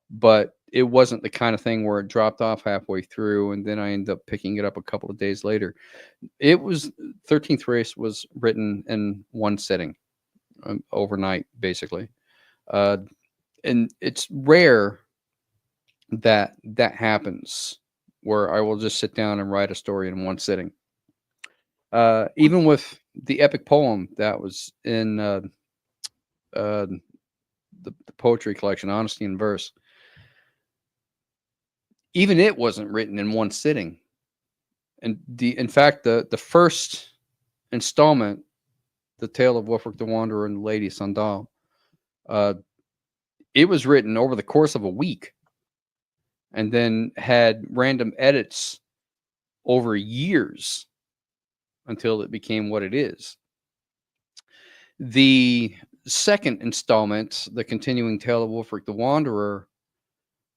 But it wasn't the kind of thing where it dropped off halfway through and then I ended up picking it up a couple of days later. It was 13th race was written in one sitting, overnight, basically. And it's rare that happens where I will just sit down and write a story in one sitting. Even with the epic poem that was in the poetry collection, Honesty in Verse, even it wasn't written in one sitting. And in fact, the first installment, The Tale of Wulfric the Wanderer and the Lady Sandal, it was written over the course of a week and then had random edits over years until it became what it is. The second installment, The Continuing Tale of Wulfric the Wanderer,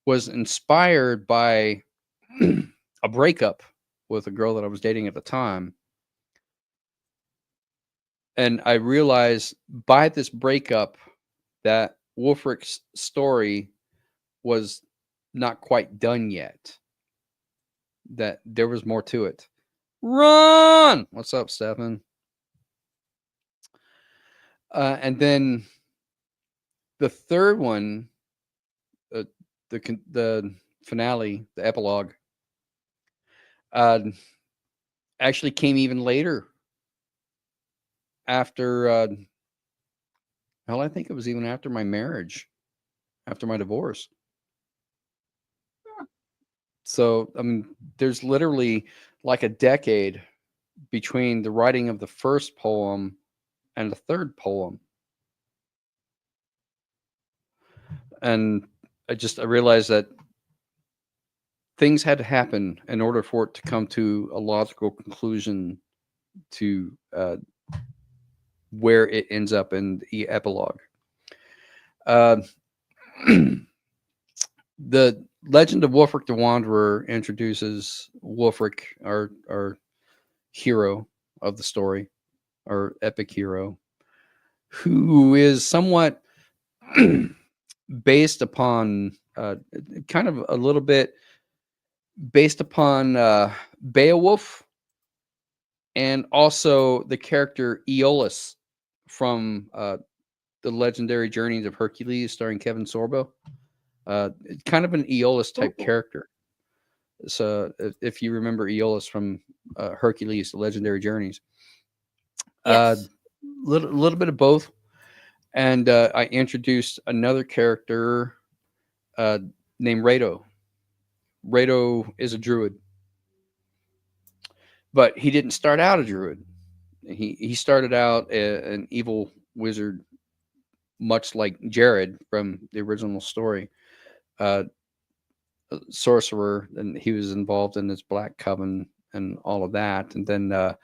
was inspired by a breakup with a girl that I was dating at the time. And I realized by this breakup that Wulfric's story was not quite done yet, that there was more to it. Run! What's up, Stefan? And then the third one, the finale, the epilogue, actually came even later. After, I think it was even after my marriage, after my divorce. So, I mean, there's literally like a decade between the writing of the first poem and the third poem. And I realized that things had to happen in order for it to come to a logical conclusion to where it ends up in the epilogue. The Legend of Wulfric the Wanderer introduces Wulfric, our hero of the story, our epic hero, who is somewhat based upon kind of a little bit based upon Beowulf, and also the character Aeolus from the Legendary Journeys of Hercules, starring Kevin Sorbo. Kind of an Aeolus type character. So if you remember Aeolus from Hercules, the Legendary Journeys, Yes. little bit of both. And I introduced another character named Rado. Rado is a druid, but he didn't start out a druid. He started out an evil wizard, much like Jared from the original story. A sorcerer, and he was involved in this Black Coven and all of that. And then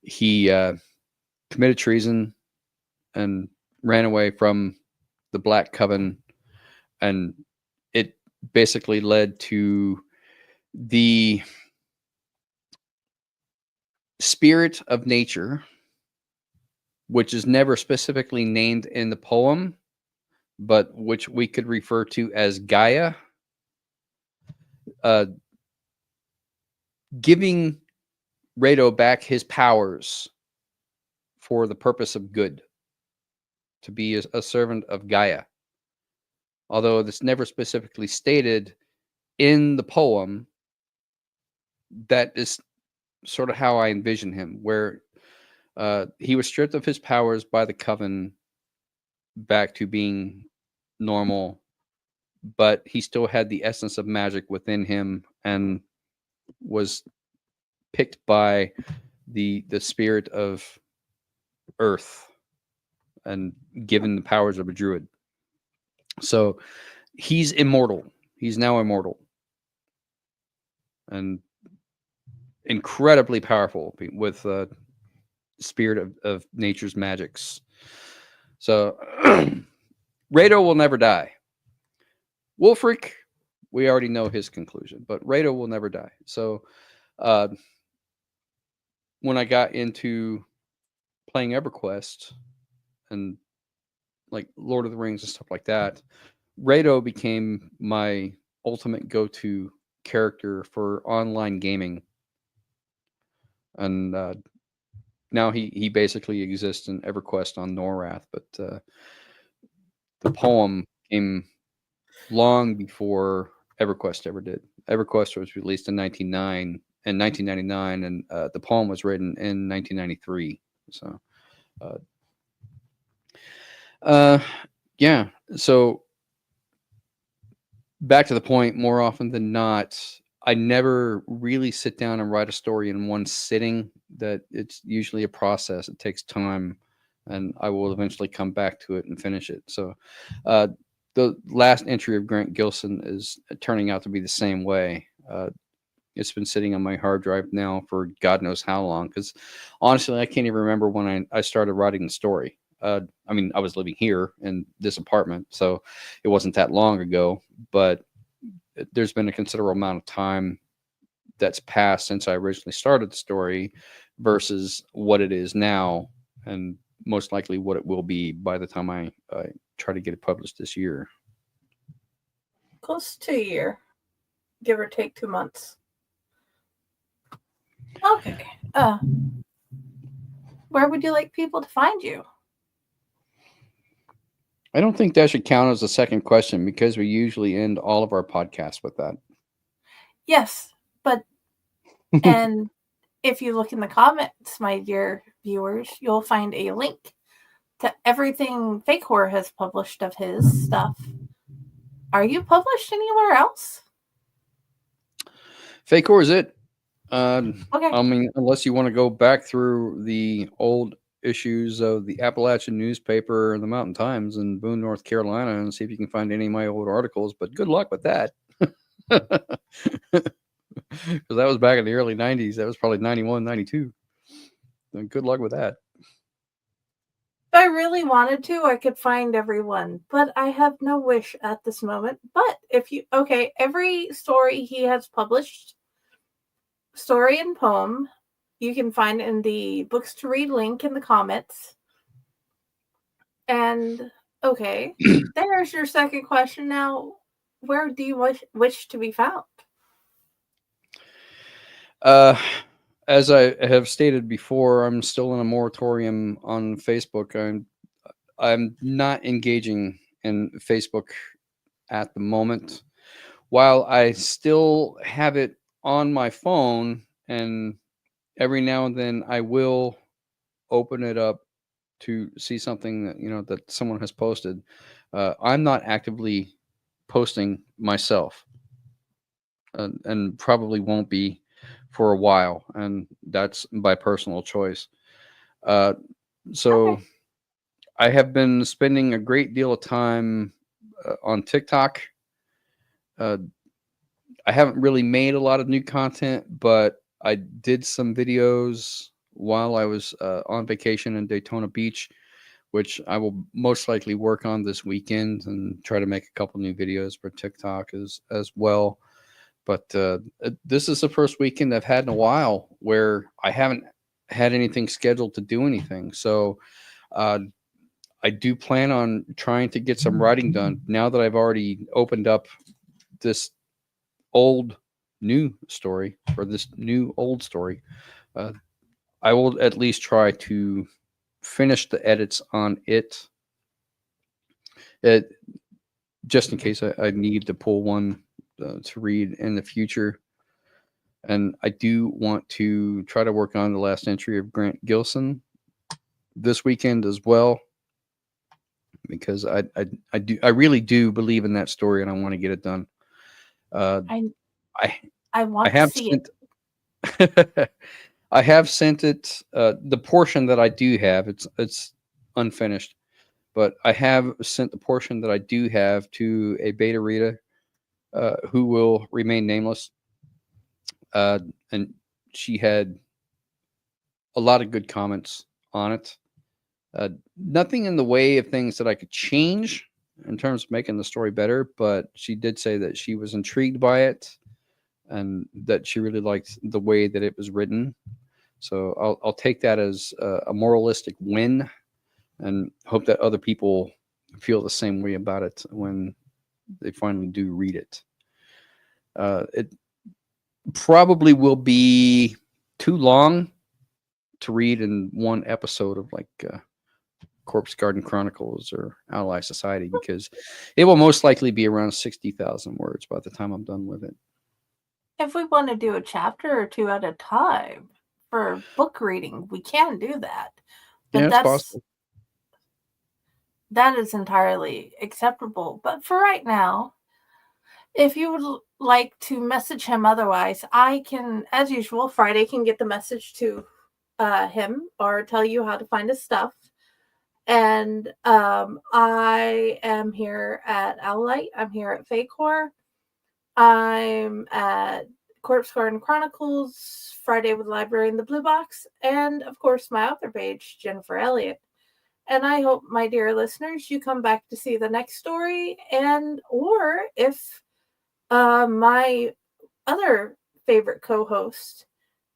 he committed treason and ran away from the Black Coven, and it basically led to the spirit of nature, which is never specifically named in the poem, but which we could refer to as Gaia, giving Rado back his powers for the purpose of good, to be a servant of Gaia. Although it's never specifically stated in the poem, that is sort of how I envision him, where he was stripped of his powers by the Coven back to being normal, but he still had the essence of magic within him and was picked by the spirit of Earth and given the powers of a druid. So he's immortal. He's now immortal and incredibly powerful with spirit of nature's magics. So Rado will never die. Wulfric, we already know his conclusion, but Rado will never die. So when I got into playing EverQuest and like Lord of the Rings and stuff like that, Rado became my ultimate go-to character for online gaming. And now he basically exists in EverQuest on Norrath, but the poem came long before EverQuest ever did. EverQuest was released in 1999, and the poem was written in 1993. So, yeah. So back to the point, more often than not, I never really sit down and write a story in one sitting. That it's usually a process. It takes time, and I will eventually come back to it and finish it. So the last entry of Grant Gilson is turning out to be the same way. It's been sitting on my hard drive now for God knows how long, because honestly, I can't even remember when I started writing the story. I mean, I was living here in this apartment, so it wasn't that long ago, but there's been a considerable amount of time that's passed since I originally started the story versus what it is now, and most likely what it will be by the time I try to get it published this year. Close to a year, give or take 2 months. Okay. Where would you like people to find you? I don't think that should count as a second question, because we usually end all of our podcasts with that. Yes, but and if you look in the comments, my dear viewers, you'll find a link to everything Fake Horror has published of his stuff. Are you published anywhere else? Fake Horror is it. Okay. I mean, unless you want to go back through the old issues of the Appalachian newspaper and the Mountain Times in Boone, North Carolina, and see if you can find any of my old articles, but good luck with that. Because that was back in the early 90s. That was probably 91, 92. And good luck with that. If I really wanted to, I could find everyone, but I have no wish at this moment. But every story he has published, story and poem, you can find in the books to read link in the comments. And okay, there's your second question. Now, where do you wish to be found? As I have stated before, I'm still in a moratorium on Facebook. I'm not engaging in Facebook at the moment. While I still have it on my phone, and every now and then I will open it up to see something that someone has posted. I'm not actively posting myself, and probably won't be for a while, and that's by personal choice. So Okay. I have been spending a great deal of time on TikTok. I haven't really made a lot of new content, but I did some videos while I was on vacation in Daytona Beach, which I will most likely work on this weekend and try to make a couple new videos for TikTok as well. But this is the first weekend I've had in a while where I haven't had anything scheduled to do anything. So I do plan on trying to get some writing done now that I've already opened up this old new story, or this new old story. I will at least try to finish the edits on it, just in case I need to pull one to read in the future. And I do want to try to work on the last entry of Grant Gilson this weekend as well, because I really do believe in that story, and I want to get it done. I I want have to see sent I have sent it, the portion that I do have. It's unfinished, but I have sent the portion that I do have to a beta reader who will remain nameless. And she had a lot of good comments on it. Nothing in the way of things that I could change in terms of making the story better, but she did say that she was intrigued by it and that she really liked the way that it was written. So I'll take that as a moralistic win, and hope that other people feel the same way about it when they finally do read it. It probably will be too long to read in one episode of like Corpse Garden Chronicles or Ally Society, because it will most likely be around 60,000 words by the time I'm done with it. if we want to do a chapter or two at a time for book reading, we can do that. But Yeah, it's possible. that is entirely acceptable. But for right now, if you would like to message him otherwise, I can, as usual, Friday can get the message to him or tell you how to find his stuff. And I am here at Elliott. I'm here at Facor. I'm at Corpse Garden Chronicles, Friday with Library in the Blue Box, and of course my author page, Jennifer Elliott. And I hope, my dear listeners, you come back to see the next story, and or if my other favorite co-host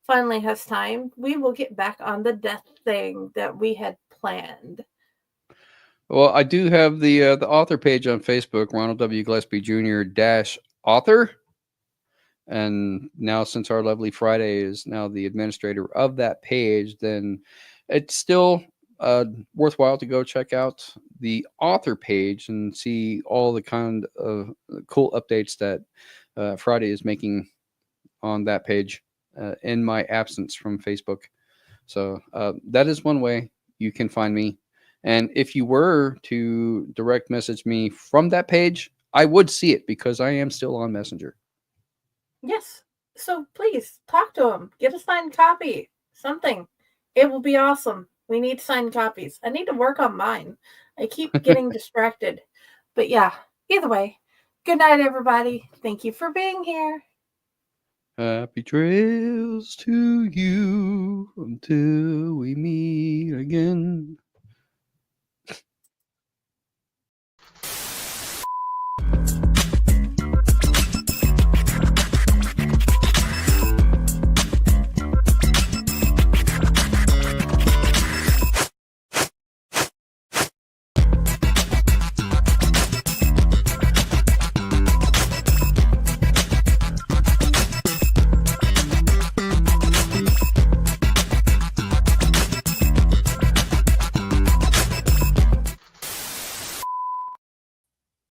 finally has time, we will get back on the death thing that we had planned. Well, I do have the author page on Facebook, Ronald W Gillespie Jr. -author. And now, since our lovely Friday is now the administrator of that page, then it's still worthwhile to go check out the author page and see all the kind of cool updates that Friday is making on that page in my absence from Facebook. So that is one way you can find me. And if you were to direct message me from that page, I would see it because I am still on Messenger. Yes. So please talk to him. Get a signed copy. Something. It will be awesome. We need signed copies. I need to work on mine. I keep getting distracted. But yeah, either way, Good night, everybody. Thank you for being here. Happy trails to you until we meet